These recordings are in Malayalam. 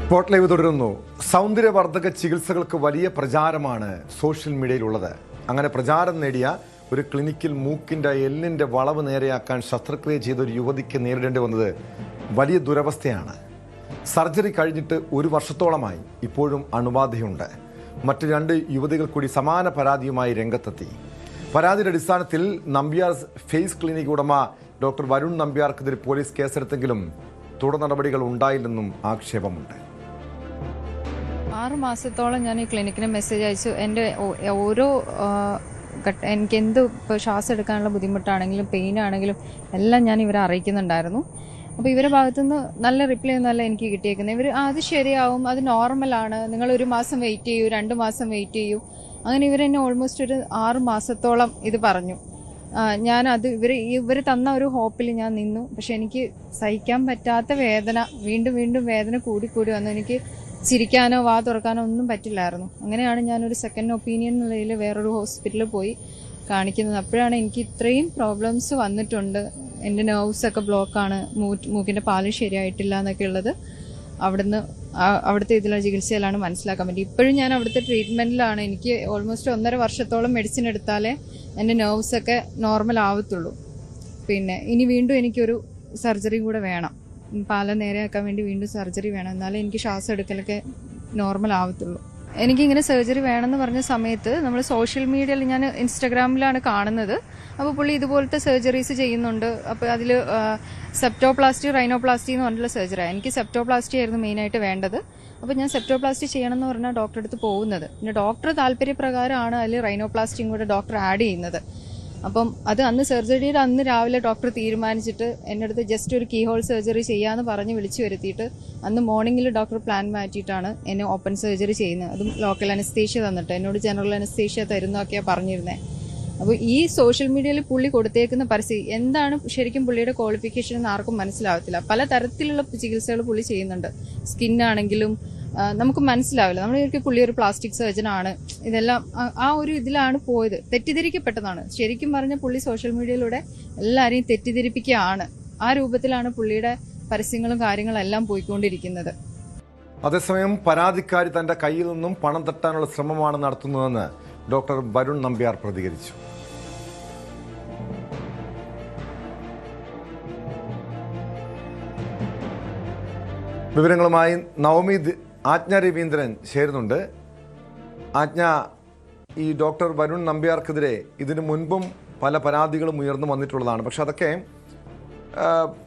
സ്പോട്ട് ലൈവ് തുടരുന്നു. സൗന്ദര്യവർദ്ധക ചികിത്സകൾക്ക് വലിയ പ്രചാരമാണ് സോഷ്യൽ മീഡിയയിലുള്ളത്. അങ്ങനെ പ്രചാരം നേടിയ ഒരു ക്ലിനിക്കിൽ മൂക്കിൻ്റെ എല്ലിൻ്റെ വളവ് നേരെയാക്കാൻ ശസ്ത്രക്രിയ ചെയ്ത ഒരു യുവതിക്ക് നേരിടേണ്ടി വന്നത് വലിയ ദുരവസ്ഥയാണ്. സർജറി കഴിഞ്ഞിട്ട് 1 വർഷത്തോളമായി. ഇപ്പോഴും അണുബാധയുണ്ട്. മറ്റ് 2 യുവതികൾ കൂടി സമാന പരാതിയുമായി രംഗത്തെത്തി. പരാതിയുടെ അടിസ്ഥാനത്തിൽ നമ്പ്യാർ ഫേസ് ക്ലിനിക് ഉടമ ഡോക്ടർ വരുൺ നമ്പ്യാർക്കെതിരെ പോലീസ് കേസെടുത്തെങ്കിലും തുടർ നടപടികൾ ഉണ്ടായില്ലെന്നും ആക്ഷേപമുണ്ട്. 6 മാസത്തോളം ഞാൻ ഈ ക്ലിനിക്കിന് മെസ്സേജ് അയച്ചു. എൻ്റെ ഓരോ എനിക്ക് ഇപ്പോൾ ശ്വാസം എടുക്കാനുള്ള ബുദ്ധിമുട്ടാണെങ്കിലും പെയിൻ ആണെങ്കിലും എല്ലാം ഞാൻ ഇവരെ അറിയിക്കുന്നുണ്ടായിരുന്നു. അപ്പോൾ ഇവരുടെ ഭാഗത്തുനിന്ന് നല്ല റിപ്ലൈ ഒന്നുമല്ല എനിക്ക് കിട്ടിയേക്കുന്നത്. ഇവർ അത് ശരിയാവും, അത് നോർമലാണ്, നിങ്ങൾ 1 മാസം വെയിറ്റ് ചെയ്യൂ, 2 മാസം വെയിറ്റ് ചെയ്യൂ, അങ്ങനെ ഇവരെന്നെ ഓൾമോസ്റ്റ് ഒരു 6 മാസത്തോളം ഇത് പറഞ്ഞു. ഞാനത് ഇവർ തന്ന ഒരു ഹോപ്പിൽ ഞാൻ നിന്നു. പക്ഷെ എനിക്ക് സഹിക്കാൻ പറ്റാത്ത വേദന, വീണ്ടും വേദന കൂടി വന്നു. എനിക്ക് ചിരിക്കാനോ വാ തുറക്കാനോ ഒന്നും പറ്റില്ലായിരുന്നു. അങ്ങനെയാണ് ഞാനൊരു സെക്കൻഡ് ഒപ്പീനിയൻ നിലയിൽ വേറൊരു ഹോസ്പിറ്റലിൽ പോയി കാണിക്കുന്നത്. അപ്പോഴാണ് എനിക്ക് ഇത്രയും പ്രോബ്ലംസ് വന്നിട്ടുണ്ട്. എൻ്റെ നെർവ്സൊക്കെ ബ്ലോക്കാണ്, മൂക്കിൻ്റെ പാല് ശരിയായിട്ടില്ല എന്നൊക്കെ ഉള്ളത് അവിടുത്തെ ഇതിലുള്ള ചികിത്സയിലാണ് മനസ്സിലാക്കാൻ പറ്റി. ഇപ്പോഴും ഞാൻ അവിടുത്തെ ട്രീറ്റ്മെൻറ്റിലാണ്. എനിക്ക് ഓൾമോസ്റ്റ് 1.5 വർഷത്തോളം മെഡിസിൻ എടുത്താലേ എൻ്റെ നെർവ്സൊക്കെ നോർമൽ ആവത്തുള്ളൂ. പിന്നെ ഇനി വീണ്ടും എനിക്കൊരു സർജറി കൂടെ വേണം. പാലം നേരെയാക്കാൻ വേണ്ടി വീണ്ടും സർജറി വേണം. എന്നാലേ എനിക്ക് ശ്വാസം എടുക്കലൊക്കെ നോർമൽ ആവത്തുള്ളൂ. എനിക്കിങ്ങനെ സർജറി വേണമെന്ന് പറഞ്ഞ സമയത്ത് നമ്മൾ സോഷ്യൽ മീഡിയയിൽ ഞാൻ ഇൻസ്റ്റഗ്രാമിലാണ് കാണുന്നത്. അപ്പോൾ പുള്ളി ഇതുപോലത്തെ സർജറീസ് ചെയ്യുന്നുണ്ട്. അപ്പോൾ അതിൽ സെപ്റ്റോപ്ലാസ്റ്റി, റൈനോപ്ലാസ്റ്റി എന്ന് പറഞ്ഞിട്ടുള്ള സർജറിയാണ്. എനിക്ക് സെപ്റ്റോപ്ലാസ്റ്റി ആയിരുന്നു മെയിനായിട്ട് വേണ്ടത്. അപ്പോൾ ഞാൻ സെപ്റ്റോപ്ലാസ്റ്റി ചെയ്യണമെന്ന് പറഞ്ഞാൽ ഡോക്ടറെ അടുത്ത് പോകുന്നത്. പിന്നെ ഡോക്ടർ താല്പര്യപ്രകാരമാണ് അതിൽ റൈനോപ്ലാസ്റ്റിയും കൂടെ ഡോക്ടർ ആഡ് ചെയ്യുന്നത്. അപ്പം അത് അന്ന് സർജറിയുടെ അന്ന് രാവിലെ ഡോക്ടർ തീരുമാനിച്ചിട്ട് എൻ്റെ അടുത്ത് ജസ്റ്റ് ഒരു കീ ഹോൾ സർജറി ചെയ്യാമെന്ന് പറഞ്ഞ് വിളിച്ചു വരുത്തിയിട്ട് അന്ന് മോർണിംഗിൽ ഡോക്ടർ പ്ലാൻ മാറ്റിയിട്ടാണ് എന്നെ ഓപ്പൺ സർജറി ചെയ്യുന്നത്. അതും ലോക്കൽ അനസ്തേഷ്യ തന്നിട്ട്. എന്നോട് ജനറൽ അനസ്തേഷ്യ തരുന്നതൊക്കെയാണ് പറഞ്ഞിരുന്നത്. അപ്പോൾ ഈ സോഷ്യൽ മീഡിയയിൽ പുള്ളി കൊടുത്തേക്കുന്ന പരസ്യം എന്താണ് ശരിക്കും പുള്ളിയുടെ ക്വാളിഫിക്കേഷൻ എന്ന് ആർക്കും മനസ്സിലാവത്തില്ല. പല തരത്തിലുള്ള ചികിത്സകൾ പുള്ളി ചെയ്യുന്നുണ്ട്. സ്കിന്നാണെങ്കിലും നമുക്ക് മനസ്സിലാവില്ല. നമ്മൾ ശരിക്കും പുള്ളി ഒരു പ്ലാസ്റ്റിക് സർജൻ ആണ്. ഇതെല്ലാം ആ ഒരു ഇതിലാണ് പോയത്. തെറ്റിദ്ധരിക്കപ്പെട്ടതാണ്. ശരിക്കും പറഞ്ഞ പുള്ളി സോഷ്യൽ മീഡിയയിലൂടെ എല്ലാവരെയും തെറ്റിദ്ധരിപ്പിക്കുകയാണ്. ആ രൂപത്തിലാണ് പുള്ളിയുടെ പരസ്യങ്ങളും കാര്യങ്ങളും എല്ലാം പോയിക്കൊണ്ടിരിക്കുന്നത്. അതേസമയം പരാതിക്കാരി തന്റെ കയ്യിൽ നിന്നും പണം തട്ടാനുള്ള ശ്രമമാണ് നടത്തുന്നതെന്ന് ഡോക്ടർ വരുൺ നമ്പ്യാർ പ്രതികരിച്ചു. വിവരങ്ങളുമായി നവമി ആജ്ഞ രവീന്ദ്രൻ ചേരുന്നുണ്ട്. ആജ്ഞ, ഈ ഡോക്ടർ വരുൺ നമ്പ്യാർക്കെതിരെ ഇതിനു മുൻപും പല പരാതികളും ഉയർന്നു വന്നിട്ടുള്ളതാണ്. പക്ഷെ അതൊക്കെ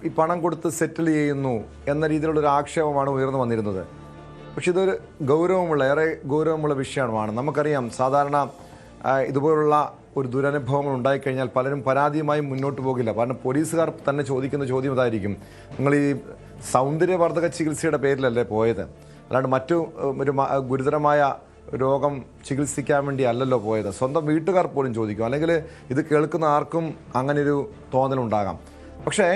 ഈ പണം കൊടുത്ത് സെറ്റിൽ ചെയ്യുന്നു എന്ന രീതിയിലുള്ളൊരു ആക്ഷേപമാണ് ഉയർന്നു വന്നിരുന്നത്. പക്ഷെ ഇതൊരു ഏറെ ഗൗരവമുള്ള വിഷയമാണ്. നമുക്കറിയാം, സാധാരണ ഇതുപോലുള്ള ഒരു ദുരനുഭവങ്ങൾ ഉണ്ടായിക്കഴിഞ്ഞാൽ പലരും പരാതിയുമായി മുന്നോട്ട് പോകില്ല. കാരണം പോലീസുകാർ തന്നെ ചോദിക്കുന്ന ചോദ്യം ഇതായിരിക്കും: നിങ്ങൾ ഈ സൗന്ദര്യവർദ്ധക ചികിത്സയുടെ പേരിലല്ലേ പോയത്? അല്ലാണ്ട് മറ്റു ഒരു ഗുരുതരമായ രോഗം ചികിത്സിക്കാൻ വേണ്ടി അല്ലല്ലോ പോയത്. സ്വന്തം വീട്ടുകാർ പോലും ചോദിക്കും. അല്ലെങ്കിൽ ഇത് കേൾക്കുന്ന ആർക്കും അങ്ങനെയൊരു തോന്നലുണ്ടാകാം. പക്ഷേ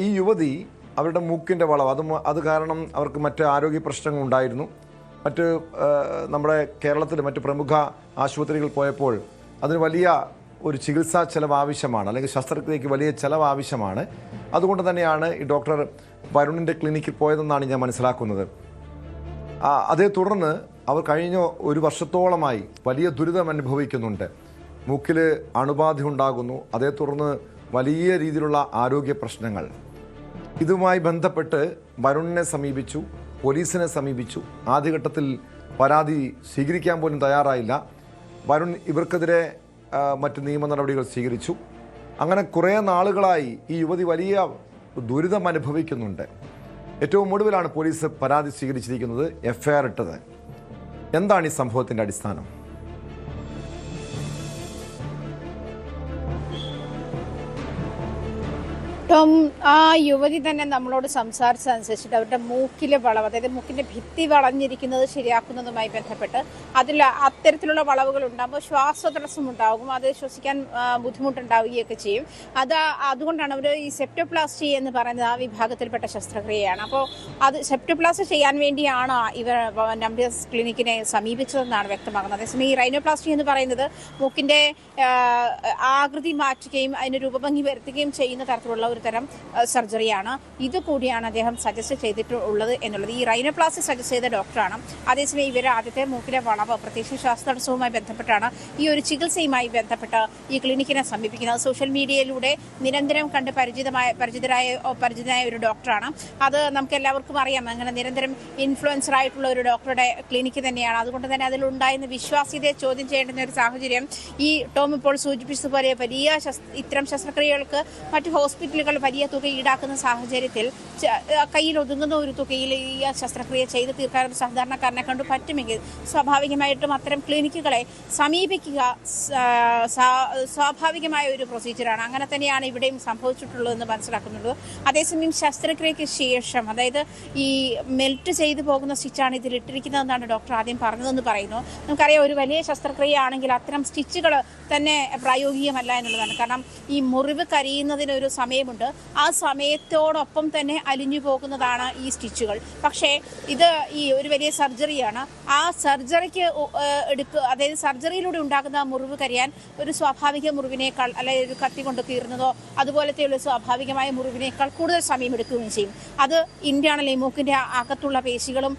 ഈ യുവതി അവരുടെ മൂക്കിൻ്റെ വളവ് അത് കാരണം അവർക്ക് മറ്റ് ആരോഗ്യ പ്രശ്നങ്ങൾ ഉണ്ടായിരുന്നു. നമ്മുടെ കേരളത്തിൽ മറ്റ് പ്രമുഖ ആശുപത്രികൾ പോയപ്പോൾ അതിന് വലിയ ഒരു ചികിത്സാ ചെലവ് ആവശ്യമാണ്, അല്ലെങ്കിൽ ശസ്ത്രക്രിയയ്ക്ക് വലിയ ചെലവ് ആവശ്യമാണ്. അതുകൊണ്ട് തന്നെയാണ് ഈ ഡോക്ടർ വരുണിൻ്റെ ക്ലിനിക്കിൽ പോയതെന്നാണ് ഞാൻ മനസ്സിലാക്കുന്നത്. അതേ തുടർന്ന് അവർ കഴിഞ്ഞ 1 വർഷത്തോളമായി വലിയ ദുരിതം അനുഭവിക്കുന്നുണ്ട്. മൂക്കിൽ അണുബാധ ഉണ്ടാകുന്നു. അതേ തുടർന്ന് വലിയ രീതിയിലുള്ള ആരോഗ്യ പ്രശ്നങ്ങൾ. ഇതുമായി ബന്ധപ്പെട്ട് വരുണിനെ സമീപിച്ചു, പോലീസിനെ സമീപിച്ചു. ആദ്യഘട്ടത്തിൽ പരാതി സ്വീകരിക്കാൻ പോലും തയ്യാറായില്ല. വരുൺ ഇവർക്കെതിരെ മറ്റ് നിയമ നടപടികൾ സ്വീകരിച്ചു. അങ്ങനെ കുറേ നാളുകളായി ഈ യുവതി വലിയ ദുരിതം അനുഭവിക്കുന്നുണ്ട്. ഏറ്റവും ഒടുവിലാണ് പോലീസ് പരാതി സ്വീകരിച്ചിരിക്കുന്നത്, എഫ്ഐആർ ഇട്ടത്. എന്താണ് ഈ സംഭവത്തിൻ്റെ അടിസ്ഥാനം? ടോം, ആ യുവതി തന്നെ നമ്മളോട് സംസാരിച്ചതനുസരിച്ചിട്ട് അവരുടെ മൂക്കിലെ വളവ്, അതായത് മൂക്കിന്റെ ഭിത്തി വളഞ്ഞിരിക്കുന്നത് ശരിയാക്കുന്നതുമായി ബന്ധപ്പെട്ട് അത്തരത്തിലുള്ള വളവുകൾ ഉണ്ടാകുമ്പോൾ ശ്വാസതടസ്സം ഉണ്ടാകും. അത് ശ്വസിക്കാൻ ബുദ്ധിമുട്ടുണ്ടാവുകയൊക്കെ ചെയ്യും. അതുകൊണ്ടാണ് അവർ ഈ സെപ്റ്റോപ്ലാസ്റ്റി എന്ന് പറയുന്നത് ആ വിഭാഗത്തിൽപ്പെട്ട ശസ്ത്രക്രിയയാണ്. അപ്പോൾ അത് സെപ്റ്റോപ്ലാസ്റ്റി ചെയ്യാൻ വേണ്ടിയാണ് ഇവർ നമ്പ്യാർസ് ക്ലിനിക്കിനെ സമീപിച്ചതെന്നാണ് വ്യക്തമാകുന്നത്. അതേസമയം ഈ റൈനോപ്ലാസ്റ്റി എന്ന് പറയുന്നത് മൂക്കിന്റെ ആകൃതി മാറ്റുകയും അതിന് രൂപഭംഗി വരുത്തുകയും ചെയ്യുന്ന തരത്തിലുള്ള ഒരു തരം സർജറിയാണ്. ഇത് കൂടിയാണ് അദ്ദേഹം സജസ്റ്റ് ചെയ്തിട്ടുള്ളത് എന്നുള്ളത്. ഈ റൈനോപ്ലാസ്റ്റി സജസ്റ്റ് ചെയ്ത ഡോക്ടറാണ്. അതേസമയം ഇവർ ആദ്യത്തെ മൂക്കിലെ വളവ് പ്രത്യേകിച്ച് ശ്വാസതടസ്സവുമായി ബന്ധപ്പെട്ടാണ് ഈ ഒരു ചികിത്സയുമായി ബന്ധപ്പെട്ട് ഈ ക്ലിനിക്കിനെ സമീപിക്കുന്നത്. സോഷ്യൽ മീഡിയയിലൂടെ നിരന്തരം കണ്ട് പരിചിതനായ ഒരു ഡോക്ടറാണ്. അത് നമുക്ക് എല്ലാവർക്കും അറിയാം. അങ്ങനെ നിരന്തരം ഇൻഫ്ലുവൻസർ ആയിട്ടുള്ള ഒരു ഡോക്ടറുടെ ക്ലിനിക്ക് തന്നെയാണ്. അതുകൊണ്ട് തന്നെ അതിലുണ്ടായിരുന്ന വിശ്വാസ്യതയെ ചോദ്യം ചെയ്യേണ്ടുന്ന ഒരു സാഹചര്യം ഈ ടോം ഇപ്പോൾ സൂചിപ്പിച്ചതുപോലെ വലിയ ഇത്തരം ശസ്ത്രക്രിയകൾക്ക് മറ്റു ഹോസ്പിറ്റലുകൾ വലിയ തുക ഈടാക്കുന്ന സാഹചര്യത്തിൽ കയ്യിൽ ഒതുങ്ങുന്ന ഒരു തുകയിൽ ഈ ശസ്ത്രക്രിയ ചെയ്ത് തീർക്കാൻ ഒരു സാധാരണക്കാരനെ കൊണ്ട് പറ്റുമെങ്കിൽ സ്വാഭാവികമായിട്ടും അത്തരം ക്ലിനിക്കുകളെ സമീപിക്കുക സ്വാഭാവികമായ ഒരു പ്രൊസീജിയറാണ്. അങ്ങനെ തന്നെയാണ് ഇവിടെയും സംഭവിച്ചിട്ടുള്ളതെന്ന് മനസ്സിലാക്കുന്നുള്ളൂ. അതേസമയം ശസ്ത്രക്രിയയ്ക്ക് ശേഷം, അതായത് ഈ മെൽറ്റ് ചെയ്തു പോകുന്ന സ്റ്റിച്ചാണ് ഇതിലിട്ടിരിക്കുന്നതെന്നാണ് ഡോക്ടർ ആദ്യം പറഞ്ഞതെന്ന് പറയുന്നു. നമുക്കറിയാം, ഒരു വലിയ ശസ്ത്രക്രിയ ആണെങ്കിൽ അത്തരം സ്റ്റിച്ചുകൾ തന്നെ പ്രായോഗികമല്ല എന്നുള്ളതാണ്. കാരണം ഈ മുറിവ് കരിയുന്നതിനൊരു സമയമുണ്ട്. ആ സമയത്തോടൊപ്പം തന്നെ അലിഞ്ഞു പോകുന്നതാണ് ഈ സ്റ്റിച്ചുകൾ. പക്ഷേ ഇത് ഈ ഒരു വലിയ സർജറിയാണ്. ആ സർജറിക്ക് അതായത് സർജറിയിലൂടെ ഉണ്ടാകുന്ന മുറിവ് കരിയാൻ ഒരു സ്വാഭാവിക മുറിവിനേക്കാൾ, അല്ലെങ്കിൽ ഒരു കത്തി കൊണ്ട് കീറുന്നതോ അതുപോലത്തെയുള്ള സ്വാഭാവികമായ മുറിവിനേക്കാൾ കൂടുതൽ സമയം എടുക്കുകയും ചെയ്യും. അത് ഇന്റേണലി മൂക്കിന്റെ അകത്തുള്ള പേശികളും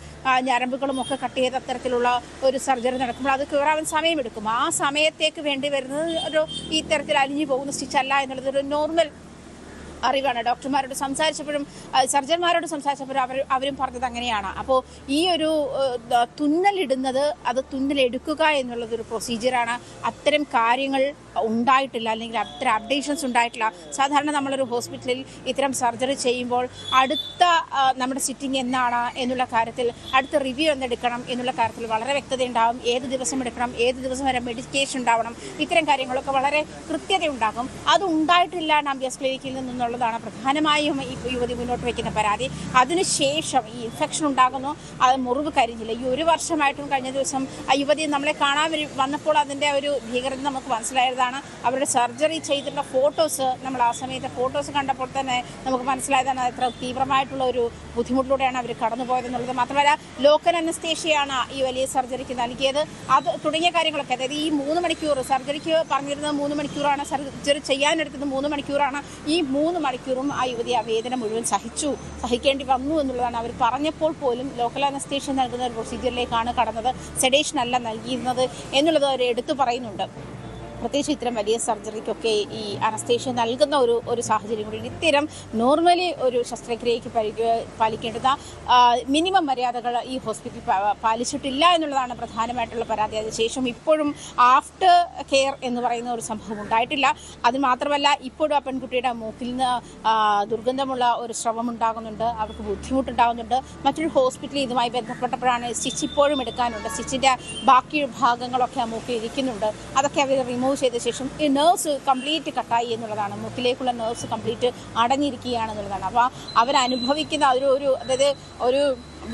ഞരമ്പുകളും ഒക്കെ കട്ട് ചെയ്ത അത്തരത്തിലുള്ള ഒരു സർജറി നടക്കുമ്പോൾ അത് കീറാൻ സമയമെടുക്കും. ആ സമയത്തേക്ക് വേണ്ടി വരുന്നത് ഒരു ഈ തരത്തിൽ അലിഞ്ഞു പോകുന്ന സ്റ്റിച്ച് അല്ല എന്നുള്ളത് ഒരു നോർമൽ അറിവാണ്. ഡോക്ടർമാരോട് സംസാരിച്ചപ്പോഴും സർജന്മാരോട് സംസാരിച്ചപ്പോഴും അവരും പറഞ്ഞത് അങ്ങനെയാണ്. അപ്പോൾ ഈ ഒരു തുന്നലിടുന്നത്, അത് തുന്നലെടുക്കുക എന്നുള്ളതൊരു പ്രൊസീജിയറാണ്. അത്തരം കാര്യങ്ങൾ ഉണ്ടായിട്ടില്ല, അല്ലെങ്കിൽ അത്തരം അപ്ഡേഷൻസ് ഉണ്ടായിട്ടില്ല. സാധാരണ നമ്മളൊരു ഹോസ്പിറ്റലിൽ ഇത്തരം സർജറി ചെയ്യുമ്പോൾ അടുത്ത നമ്മുടെ സിറ്റിംഗ് എന്നാണ് എന്നുള്ള കാര്യത്തിൽ, അടുത്ത റിവ്യൂ എന്തെടുക്കണം എന്നുള്ള കാര്യത്തിൽ വളരെ വ്യക്തത ഉണ്ടാകും. ഏത് ദിവസം എടുക്കണം, ഏത് ദിവസം വരെ മെഡിക്കേഷൻ ഉണ്ടാവണം, ഇത്തരം കാര്യങ്ങളൊക്കെ വളരെ കൃത്യത ഉണ്ടാകും. അത് ഉണ്ടായിട്ടില്ല നമ്പ്യാസ് ക്ലിനിക്കിൽ നിന്നുള്ളതാണ് പ്രധാനമായും ഈ യുവതി മുന്നോട്ട് വയ്ക്കുന്ന പരാതി. അതിനുശേഷം ഈ ഇൻഫെക്ഷൻ ഉണ്ടാകുന്നു, അത് മുറിവ് കരിഞ്ഞില്ല. ഈ ഒരു വർഷമായിട്ടും കഴിഞ്ഞ ദിവസം ആ യുവതി നമ്മളെ കാണാൻ വന്നപ്പോൾ അതിൻ്റെ ഒരു ഭീകരത നമുക്ക് മനസ്സിലായതാണ്. അവരുടെ സർജറി ചെയ്തിട്ടുള്ള ഫോട്ടോസ്, നമ്മൾ ആ സമയത്തെ ഫോട്ടോസ് കണ്ടപ്പോൾ തന്നെ നമുക്ക് മനസ്സിലായതാണ് എത്ര തീവ്രമായിട്ടുള്ള ഒരു ബുദ്ധിമുട്ടിലൂടെയാണ് അവർ കടന്നുപോയതെന്നുള്ളത്. മാത്രമല്ല, ലോക്കൽ അനസ്തേഷ്യയാണ് ഈ വലിയ സർജറിക്ക് നൽകിയത്. അത് തുടങ്ങിയ കാര്യങ്ങളൊക്കെ, അതായത് ഈ 3 മണിക്കൂർ സർജറിക്ക് പറഞ്ഞിരുന്നത് 3 മണിക്കൂറാണ്, സർജറി ചെയ്യാനെടുത്തത് 3 മണിക്കൂറാണ്. ഈ 3 മണിക്കൂറും ആ യുവതി ആ വേദന മുഴുവൻ സഹിക്കേണ്ടി വന്നു എന്നുള്ളതാണ്. അവർ പറഞ്ഞപ്പോൾ പോലും ലോക്കൽ അനസ്തേഷ്യ നൽകുന്ന ഒരു പ്രൊസീജിയറിലേക്കാണ് കടന്നത്, സെഡേഷൻ അല്ല നൽകിയിരുന്നത് എന്നുള്ളത് അവർ എടുത്തു പറയുന്നുണ്ട്. പ്രത്യേകിച്ച് ഇത്തരം വലിയ സർജറിക്കൊക്കെ ഈ അനസ്തേഷ്യ നൽകുന്ന ഒരു സാഹചര്യം കൂടി. ഇത്തരം നോർമലി ഒരു ശസ്ത്രക്രിയയ്ക്ക് പാലിക്കേണ്ടുന്ന മിനിമം മര്യാദകൾ ഈ ഹോസ്പിറ്റൽ പാലിച്ചിട്ടില്ല എന്നുള്ളതാണ് പ്രധാനമായിട്ടുള്ള പരാതി. അതിനുശേഷം ഇപ്പോഴും ആഫ്റ്റർ കെയർ എന്ന് പറയുന്ന ഒരു സംഭവം ഉണ്ടായിട്ടില്ല. അത് മാത്രമല്ല, ഇപ്പോഴും ആ പെൺകുട്ടിയുടെ മൂക്കിൽ നിന്ന് ദുർഗന്ധമുള്ള ഒരു സ്രവം ഉണ്ടാകുന്നുണ്ട്, അവർക്ക് ബുദ്ധിമുട്ടുണ്ടാകുന്നുണ്ട്. മറ്റൊരു ഹോസ്പിറ്റലിൽ ഇതുമായി ബന്ധപ്പെട്ടപ്പോഴാണ് സ്റ്റിച്ച് ഇപ്പോഴും എടുക്കാനുണ്ട്, സ്റ്റിച്ചിൻ്റെ ബാക്കി ഭാഗങ്ങളൊക്കെ ആ മൂക്കിൽ ഇരിക്കുന്നുണ്ട്. അതൊക്കെ അവർ റിമൂവ് ചെയ്ത ശേഷം ഈ നെർവ്സ് കംപ്ലീറ്റ് കട്ടായി എന്നുള്ളതാണ്, മൂക്കിലേക്കുള്ള നെർവ്സ് കംപ്ലീറ്റ് അടഞ്ഞിരിക്കുകയാണെന്നുള്ളതാണ്. അപ്പോൾ അവരനുഭവിക്കുന്ന അതായത് ഒരു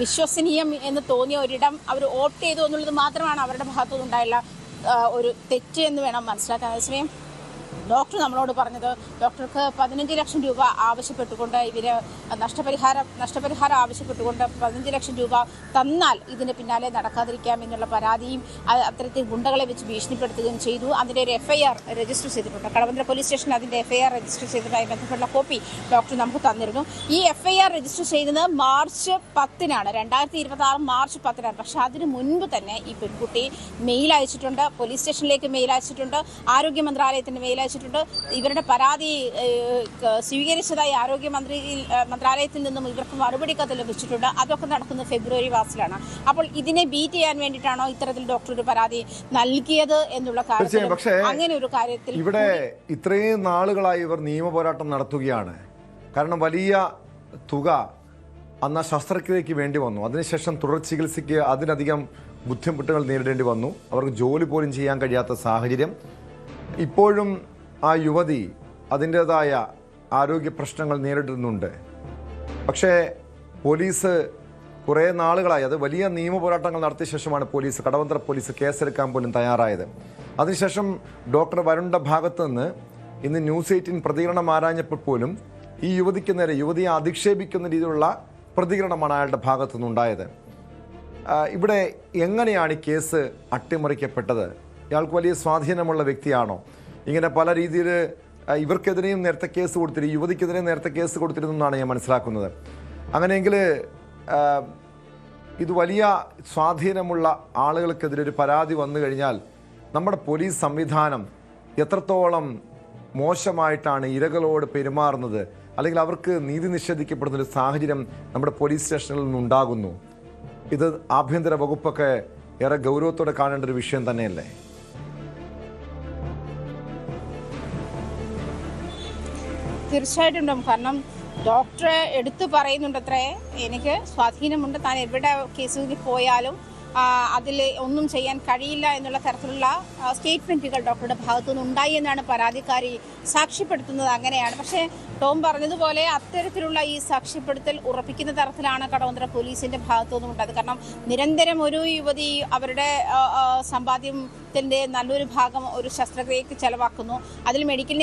വിശ്വസനീയം എന്ന് തോന്നിയ ഒരിടം അവർ ഓപ്റ്റ് ചെയ്തു എന്നുള്ളത് മാത്രമാണ് അവരുടെ ഭാഗത്തുനിന്നുണ്ടായുള്ള ഒരു തെറ്റ് എന്ന് വേണം മനസ്സിലാക്കാൻ. അതേസമയം ഡോക്ടർ നമ്മളോട് പറഞ്ഞത്, ഡോക്ടർക്ക് 15 ലക്ഷം രൂപ ആവശ്യപ്പെട്ടുകൊണ്ട് ഇവർ നഷ്ടപരിഹാരം ആവശ്യപ്പെട്ടുകൊണ്ട് 15 ലക്ഷം രൂപ തന്നാൽ ഇതിന് പിന്നാലെ നടക്കാതിരിക്കാം എന്നുള്ള പരാതിയും അത്തരത്തിൽ ഗുണ്ടകളെ വെച്ച് ഭീഷണിപ്പെടുത്തുകയും ചെയ്തു. അതിൻ്റെ ഒരു FIR രജിസ്റ്റർ ചെയ്തിട്ടുണ്ട്. കടവന്ത്ര പോലീസ് സ്റ്റേഷനിൽ അതിൻ്റെ FIR രജിസ്റ്റർ ചെയ്തതുമായി ബന്ധപ്പെട്ട കോപ്പി ഡോക്ടർ നമുക്ക് തന്നിരുന്നു. ഈ FIR രജിസ്റ്റർ ചെയ്തത് മാർച്ച് 10-നാണ്, 2026 മാർച്ച് 10-നാണ്. പക്ഷെ അതിന് മുൻപ് തന്നെ ഈ പെൺകുട്ടി മെയിൽ അയച്ചിട്ടുണ്ട്, പോലീസ് സ്റ്റേഷനിലേക്ക് മെയിൽ അയച്ചിട്ടുണ്ട്, ആരോഗ്യ മന്ത്രാലയത്തിന് മെയിൽ അയച്ചിട്ടുണ്ട്. ഇവരുടെ പരാതി സ്വീകരിച്ചതായി മന്ത്രാലയത്തിൽ നിന്നും ഇവർക്ക് മറുപടി കത്ത് ലഭിച്ചിട്ടുണ്ട്. അതൊക്കെ നടക്കുന്നത് ഫെബ്രുവരി മാസത്തിലാണ്. അപ്പോൾ ഇതിനെ ബീറ്റ് ചെയ്യാൻ വേണ്ടിയിട്ടാണോ ഇത്തരത്തിൽ ഡോക്ടർ ഒരു പരാതി നൽകിയത് എന്നുള്ള കാര്യത്തിൽ, അങ്ങനെ ഒരു കാര്യത്തിൽ ഇവിടെ ഇത്രയും നാളുകളായി ഇവർ നിയമപോരാട്ടം നടത്തുകയാണ്. കാരണം വലിയ തുക അന്ന് ശസ്ത്രക്രിയയ്ക്ക് വേണ്ടി വന്നു. അതിനുശേഷം തുടർ ചികിത്സയ്ക്ക് അതിനധികം ബുദ്ധിമുട്ടുകൾ നേരിടേണ്ടി വന്നു. അവർക്ക് ജോലി പോലും ചെയ്യാൻ കഴിയാത്ത സാഹചര്യം. ഇപ്പോഴും ആ യുവതി അതിൻ്റേതായ ആരോഗ്യ പ്രശ്നങ്ങൾ നേരിടുന്നുണ്ട്. പക്ഷേ പോലീസ് കുറേ നാളുകളായി, അത് വലിയ നിയമ പോരാട്ടങ്ങൾ നടത്തിയ ശേഷമാണ് കടവന്ത്ര പോലീസ് കേസെടുക്കാൻ പോലും തയ്യാറായത്. അതിനുശേഷം ഡോക്ടർ വരുണിൻ്റെ ഭാഗത്ത് നിന്ന് ഇന്ന് ന്യൂസ് 18 പ്രതികരണം ആരാഞ്ഞപ്പോൾ പോലും ഈ യുവതിക്ക് നേരെ, യുവതിയെ അധിക്ഷേപിക്കുന്ന രീതിയിലുള്ള പ്രതികരണമാണ് അയാളുടെ ഭാഗത്തു നിന്നുണ്ടായത്. ഇവിടെ എങ്ങനെയാണ് ഈ കേസ് അട്ടിമറിക്കപ്പെട്ടത്? ഇയാൾക്ക് വലിയ സ്വാധീനമുള്ള വ്യക്തിയാണോ? ഇങ്ങനെ പല രീതിയിൽ ഇവർക്കെതിരെയും നേരത്തെ കേസ് കൊടുത്തിരുന്നു, യുവതിക്കെതിരെ നേരത്തെ കേസ് കൊടുത്തിരുന്നു എന്നാണ് ഞാൻ മനസ്സിലാക്കുന്നത്. അങ്ങനെയെങ്കിൽ ഇത് വലിയ സ്വാധീനമുള്ള ആളുകൾക്കെതിരെ ഒരു പരാതി വന്നു കഴിഞ്ഞാൽ നമ്മുടെ പോലീസ് സംവിധാനം എത്രത്തോളം മോശമായിട്ടാണ് ഇരകളോട് പെരുമാറുന്നത്, അല്ലെങ്കിൽ അവർക്ക് നീതി നിഷേധിക്കപ്പെടുന്നൊരു സാഹചര്യം നമ്മുടെ പോലീസ് സ്റ്റേഷനിൽ നിന്നുണ്ടാകുന്നു. ഇത് ആഭ്യന്തര വകുപ്പൊക്കെ ഏറെ ഗൗരവത്തോടെ കാണേണ്ട ഒരു വിഷയം തന്നെയല്ലേ? തീർച്ചയായിട്ടും. കാരണം ഡോക്ടറെ എടുത്തു പറയുന്നുണ്ടത്രേ, എനിക്ക് സ്വാധീനമുണ്ട്, താൻ എവിടെ കേസുകളിൽ പോയാലും അതിൽ ഒന്നും ചെയ്യാൻ കഴിയില്ല എന്നുള്ള തരത്തിലുള്ള സ്റ്റേറ്റ്മെൻറ്റുകൾ ഡോക്ടറുടെ ഭാഗത്തുനിന്ന് ഉണ്ടായി എന്നാണ് പരാതിക്കാരി സാക്ഷ്യപ്പെടുത്തുന്നത്. അങ്ങനെയാണ്. പക്ഷേ ടോം പറഞ്ഞതുപോലെ അത്തരത്തിലുള്ള ഈ സാക്ഷ്യപ്പെടുത്തൽ ഉറപ്പിക്കുന്ന തരത്തിലാണ് കടവന്ത്ര പോലീസിന്റെ ഭാഗത്തുനിന്നും ഉണ്ടായത്. കാരണം നിരന്തരം ഒരു യുവതി അവരുടെ സമ്പാദ്യത്തിന്റെ നല്ലൊരു ഭാഗം ഒരു ശസ്ത്രക്രിയക്ക് ചെലവാക്കുന്നു, അതിൽ മെഡിക്കൽ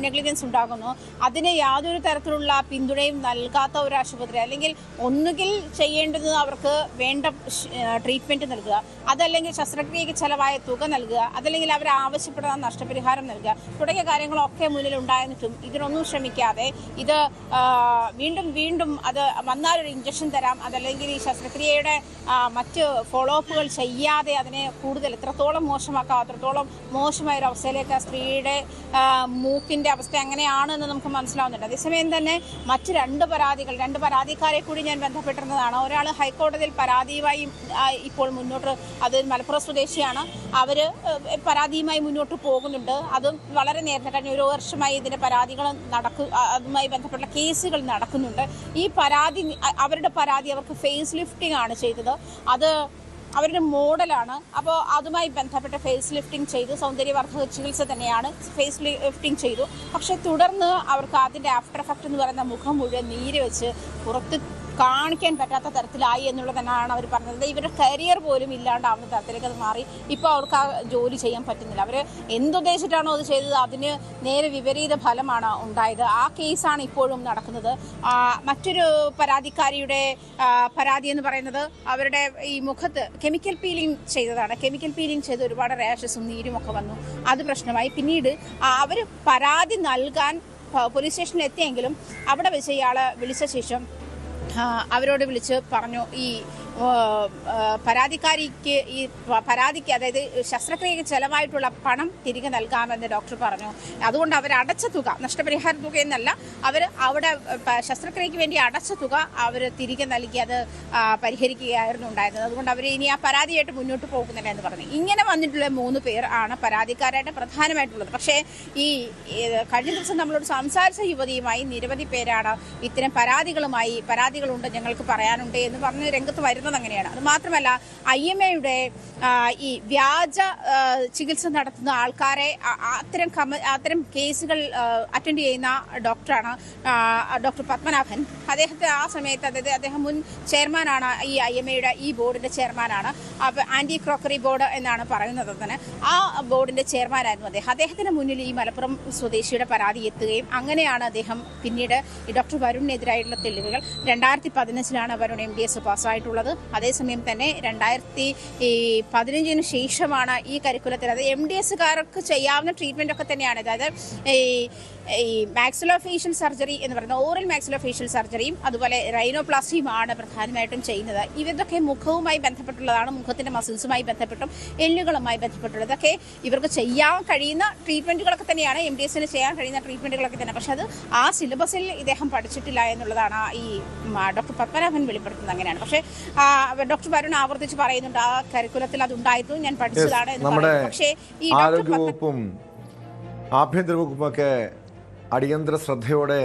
നെഗ്ലിജൻസ് ഉണ്ടാകുന്നു, അതിന് യാതൊരു തരത്തിലുള്ള പിന്തുണയും നൽകാത്ത ഒരു ആശുപത്രി, അല്ലെങ്കിൽ ഒന്നുകിൽ ചെയ്യേണ്ടത് അവർക്ക് വേണ്ട ട്രീറ്റ്മെന്റ് നൽകുക, അതല്ലെങ്കിൽ ശസ്ത്രക്രിയക്ക് ചെലവായ തുക നൽകുക, അതല്ലെങ്കിൽ അവർ ആവശ്യപ്പെടുന്ന നഷ്ടപരിഹാരം നൽകുക തുടങ്ങിയ കാര്യങ്ങളൊക്കെ മുന്നിൽ ഉണ്ടായിരുന്നിട്ടും ഇതിനൊന്നും ശ്രമിക്കാതെ ഇത് വീണ്ടും വീണ്ടും അത് വന്നാലൊരു ഇഞ്ചക്ഷൻ തരാം, അതല്ലെങ്കിൽ ഈ ശസ്ത്രക്രിയയുടെ മറ്റ് ഫോളോ അപ്പുകൾ ചെയ്യാതെ അതിനെ കൂടുതൽ എത്രത്തോളം മോശമാക്കാം അത്രത്തോളം മോശമായ ഒരു അവസ്ഥയിലേക്ക് ആ സ്ത്രീയുടെ മൂക്കിന്റെ അവസ്ഥ എങ്ങനെയാണെന്ന് നമുക്ക് മനസ്സിലാവുന്നുണ്ട്. അതേസമയം തന്നെ മറ്റ് രണ്ട് പരാതിക്കാരെ കൂടി ഞാൻ ബന്ധപ്പെട്ടിരുന്നതാണ്. ഒരാൾ ഹൈക്കോടതിയിൽ പരാതിയുമായി ഇപ്പോൾ മുന്നോട്ട്, അത് മലപ്പുറം സ്വദേശിയാണ്, അവർ പരാതിയുമായി മുന്നോട്ട് പോകുന്നുണ്ട്. അതും വളരെ നേരത്തെ കഴിഞ്ഞ ഒരു വർഷമായി ഇതിന്റെ പരാതികൾ അതുമായി ബന്ധപ്പെട്ട കേസുകൾ നടക്കുന്നുണ്ട്. ഈ അവരുടെ പരാതി അവർക്ക് ഫേസ് ലിഫ്റ്റിംഗ് ആണ് ചെയ്തത്, അത് അവരുടെ മോഡലാണ്. അപ്പോൾ അതുമായി ബന്ധപ്പെട്ട ഫേസ് ലിഫ്റ്റിംഗ് ചെയ്തു, സൗന്ദര്യവർദ്ധക ചികിത്സ തന്നെയാണ്, ഫേസ് ലിഫ്റ്റിംഗ് ചെയ്തു. പക്ഷെ തുടർന്ന് അവർക്ക് അതിൻ്റെ ആഫ്റ്റർ എഫക്റ്റ് എന്ന് പറയുന്ന മുഖം മുഴുവൻ നീര് വെച്ച് പുറത്ത് കാണിക്കാൻ പറ്റാത്ത തരത്തിലായി എന്നുള്ളത് തന്നെയാണ് അവർ പറഞ്ഞത്. ഇവരുടെ കരിയർ പോലും ഇല്ലാണ്ടാവുന്ന തരത്തിലേക്ക് അത് മാറി. ഇപ്പോൾ അവർക്ക് ആ ജോലി ചെയ്യാൻ പറ്റുന്നില്ല. അവർ എന്തുദ്ദേശിച്ചിട്ടാണോ അത് ചെയ്തത് അതിന് നേരെ വിപരീത ഫലമാണ് ഉണ്ടായത്. ആ കേസാണ് ഇപ്പോഴും നടക്കുന്നത്. മറ്റൊരു പരാതിക്കാരിയുടെ പരാതി എന്ന് പറയുന്നത് അവരുടെ ഈ മുഖത്ത് കെമിക്കൽ പീലിംഗ് ചെയ്തതാണ്. കെമിക്കൽ പീലിംഗ് ചെയ്ത് ഒരുപാട് റാഷസും നീരും ഒക്കെ വന്നു, അത് പ്രശ്നമായി. പിന്നീട് അവർ പരാതി നൽകാൻ പോലീസ് സ്റ്റേഷനിൽ എത്തിയെങ്കിലും അവിടെ വെച്ച് ഇയാളെ വിളിച്ച ശേഷം അവരോട് വിളിച്ച് പറഞ്ഞു, ഈ പരാതിക്ക് അതായത് ശസ്ത്രക്രിയക്ക് ചെലവായിട്ടുള്ള പണം തിരികെ നൽകാമെന്ന് ഡോക്ടർ പറഞ്ഞു. അതുകൊണ്ട് അവർ അടച്ച തുക, നഷ്ടപരിഹാര തുക എന്നല്ല, അവർ അവിടെ ശസ്ത്രക്രിയക്ക് വേണ്ടി അടച്ച തുക അവർ തിരികെ നൽകി അത് പരിഹരിക്കുകയായിരുന്നു ഉണ്ടായിരുന്നത്. അതുകൊണ്ട് അവർ ഇനി ആ പരാതിയായിട്ട് മുന്നോട്ട് പോകുന്നില്ല എന്ന് പറഞ്ഞു. ഇങ്ങനെ വന്നിട്ടുള്ള 3 പേർ ആണ് പരാതിക്കാരായിട്ട് പ്രധാനമായിട്ടുള്ളത്. പക്ഷേ ഈ കഴിഞ്ഞ ദിവസം നമ്മളോട് സംസാരിച്ച യുവതിയുമായി നിരവധി പേരാണ് ഇത്തരം പരാതികളുണ്ട്, ഞങ്ങൾക്ക് പറയാനുണ്ട് എന്ന് പറഞ്ഞ് രംഗത്ത് വരുന്നത്. അങ്ങനെയാണ്. അത് മാത്രമല്ല IMAയുടെ ഈ വ്യാജ ചികിത്സ നടത്തുന്ന ആൾക്കാരെ അത്തരം കേസുകൾ അറ്റൻഡ് ചെയ്യുന്ന ഡോക്ടറാണ് ഡോക്ടർ പത്മനാഭൻ. അദ്ദേഹത്തെ ആ സമയത്ത്, അതായത് അദ്ദേഹം മുൻ ചെയർമാനാണ്, ഈ IMAയുടെ ഈ ബോർഡിന്റെ ചെയർമാനാണ്. ആന്റി ക്രോക്കറി ബോർഡ് എന്നാണ് പറയുന്നത് തന്നെ. ആ ബോർഡിന്റെ ചെയർമാനായിരുന്നു അദ്ദേഹം. അദ്ദേഹത്തിന് മുന്നിൽ ഈ മലപ്പുറം സ്വദേശിയുടെ പരാതി എത്തുകയും അങ്ങനെയാണ് അദ്ദേഹം പിന്നീട് ഈ ഡോക്ടർ വരുണിനെതിരായിട്ടുള്ള തെളിവുകൾ 2015 വരുൺ MDS പാസ്സായിട്ടുള്ളത്. അതേസമയം തന്നെ 2015 ശേഷമാണ് ഈ കരിക്കുലത്തിൽ, അത് MDSകാർക്ക് ചെയ്യാവുന്ന ട്രീറ്റ്മെന്റ് ഒക്കെ തന്നെയാണ്. അതായത് ഈ മാക്സിലോഫേഷ്യൽ സർജറി എന്ന് പറയുന്ന ഓറൽ മാക്സിലോഫേഷ്യൽ സർജറിയും അതുപോലെ റൈനോപ്ലാസ്റ്റിയുമാണ് പ്രധാനമായിട്ടും ചെയ്യുന്നത്. ഇതൊക്കെ മുഖവുമായി ബന്ധപ്പെട്ടുള്ളതാണ്, മുഖത്തിന്റെ മസിൽസുമായി ബന്ധപ്പെട്ടും എല്ലുകളുമായി ബന്ധപ്പെട്ടുള്ളത്. ഇതൊക്കെ ഇവർക്ക് ചെയ്യാൻ കഴിയുന്ന ട്രീറ്റ്മെന്റുകളൊക്കെ തന്നെയാണ്, MDSന് ചെയ്യാൻ കഴിയുന്ന ട്രീറ്റ്മെന്റുകളൊക്കെ തന്നെ. പക്ഷെ അത് ആ സിലബസിൽ ഇദ്ദേഹം പഠിച്ചിട്ടില്ല എന്നുള്ളതാണ് ഈ ഡോക്ടർ പത്മനാഭൻ വെളിപ്പെടുത്തുന്നത്. അങ്ങനെയാണ്. പക്ഷേ ഡോക്ടർ വരുൺ ആവർത്തിച്ച് പറയുന്നുണ്ട്, ആ കരിക്കുലത്തിൽ അത് ഉണ്ടായിരുന്നു, ഞാൻ പഠിച്ചതാണ് എന്ന് പറയുന്നത്. പക്ഷേ ഈ ആരോഗ്യവകുപ്പും ആഭ്യന്തര വകുപ്പൊക്കെ അടിയന്തര ശ്രദ്ധയോടെ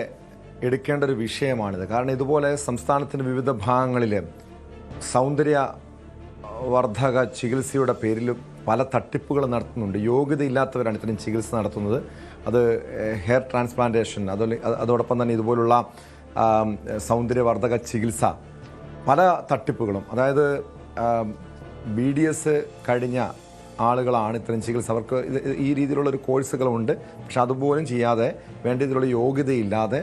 എടുക്കേണ്ട ഒരു വിഷയമാണിത്. കാരണം ഇതുപോലെ സംസ്ഥാനത്തിൻ്റെ വിവിധ ഭാഗങ്ങളിൽ സൗന്ദര്യവർദ്ധക ചികിത്സയുടെ പേരിൽ പല തട്ടിപ്പുകൾ നടത്തുന്നുണ്ട്. യോഗ്യതയില്ലാത്തവരാണ് ഇത്തരം ചികിത്സ നടത്തുന്നത്. അത് ഹെയർ ട്രാൻസ്പ്ലാന്റേഷൻ, അതോടൊപ്പം തന്നെ ഇതുപോലുള്ള സൗന്ദര്യവർദ്ധക ചികിത്സ, പല തട്ടിപ്പുകളും. അതായത് BDS കഴിഞ്ഞ ആളുകളാണ് ഇത്തരം ചികിത്സ, അവർക്ക് ഈ രീതിയിലുള്ളൊരു കോഴ്സുകളുണ്ട്, പക്ഷെ അതുപോലും ചെയ്യാതെ വേണ്ട രീതിയിലുള്ള യോഗ്യതയില്ലാതെ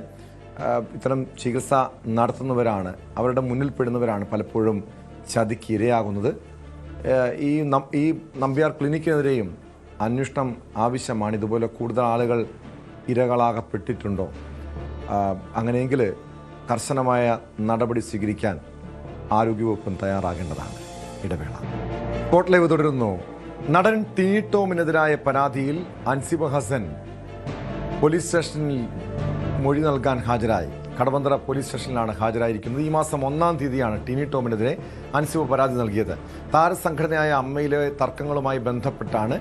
ഇത്തരം ചികിത്സ നടത്തുന്നവരാണ്, അവരുടെ മുന്നിൽപ്പെടുന്നവരാണ് പലപ്പോഴും ചതിക്ക് ഇരയാകുന്നത്. ഈ നമ്പ്യാർ ക്ലിനിക്കിനെതിരെയും അന്വേഷണം ആവശ്യമാണ്. ഇതുപോലെ കൂടുതൽ ആളുകൾ ഇരകളാകപ്പെട്ടിട്ടുണ്ടോ? അങ്ങനെയെങ്കിൽ കർശനമായ നടപടി സ്വീകരിക്കാൻ ആരോഗ്യവകുപ്പും തയ്യാറാകേണ്ടതാണ്. ഇടവേള. സ്പോട്ട് ലൈവ് തുടരുന്നു. നടൻ ടിനി ടോമിനെതിരായ പരാതിയിൽ അൻസിബ ഹസൻ പോലീസ് സ്റ്റേഷനിൽ മൊഴി നൽകാൻ ഹാജരായി. കടവന്ത്ര പോലീസ് സ്റ്റേഷനിലാണ് ഹാജരായിരിക്കുന്നത്. ഈ മാസം 1-ാം തീയതിയാണ് ടിനി ടോമിനെതിരെ അൻസിബ പരാതി നൽകിയത്. താരസംഘടനയായ അമ്മയിലെ തർക്കങ്ങളുമായി ബന്ധപ്പെട്ടാണ്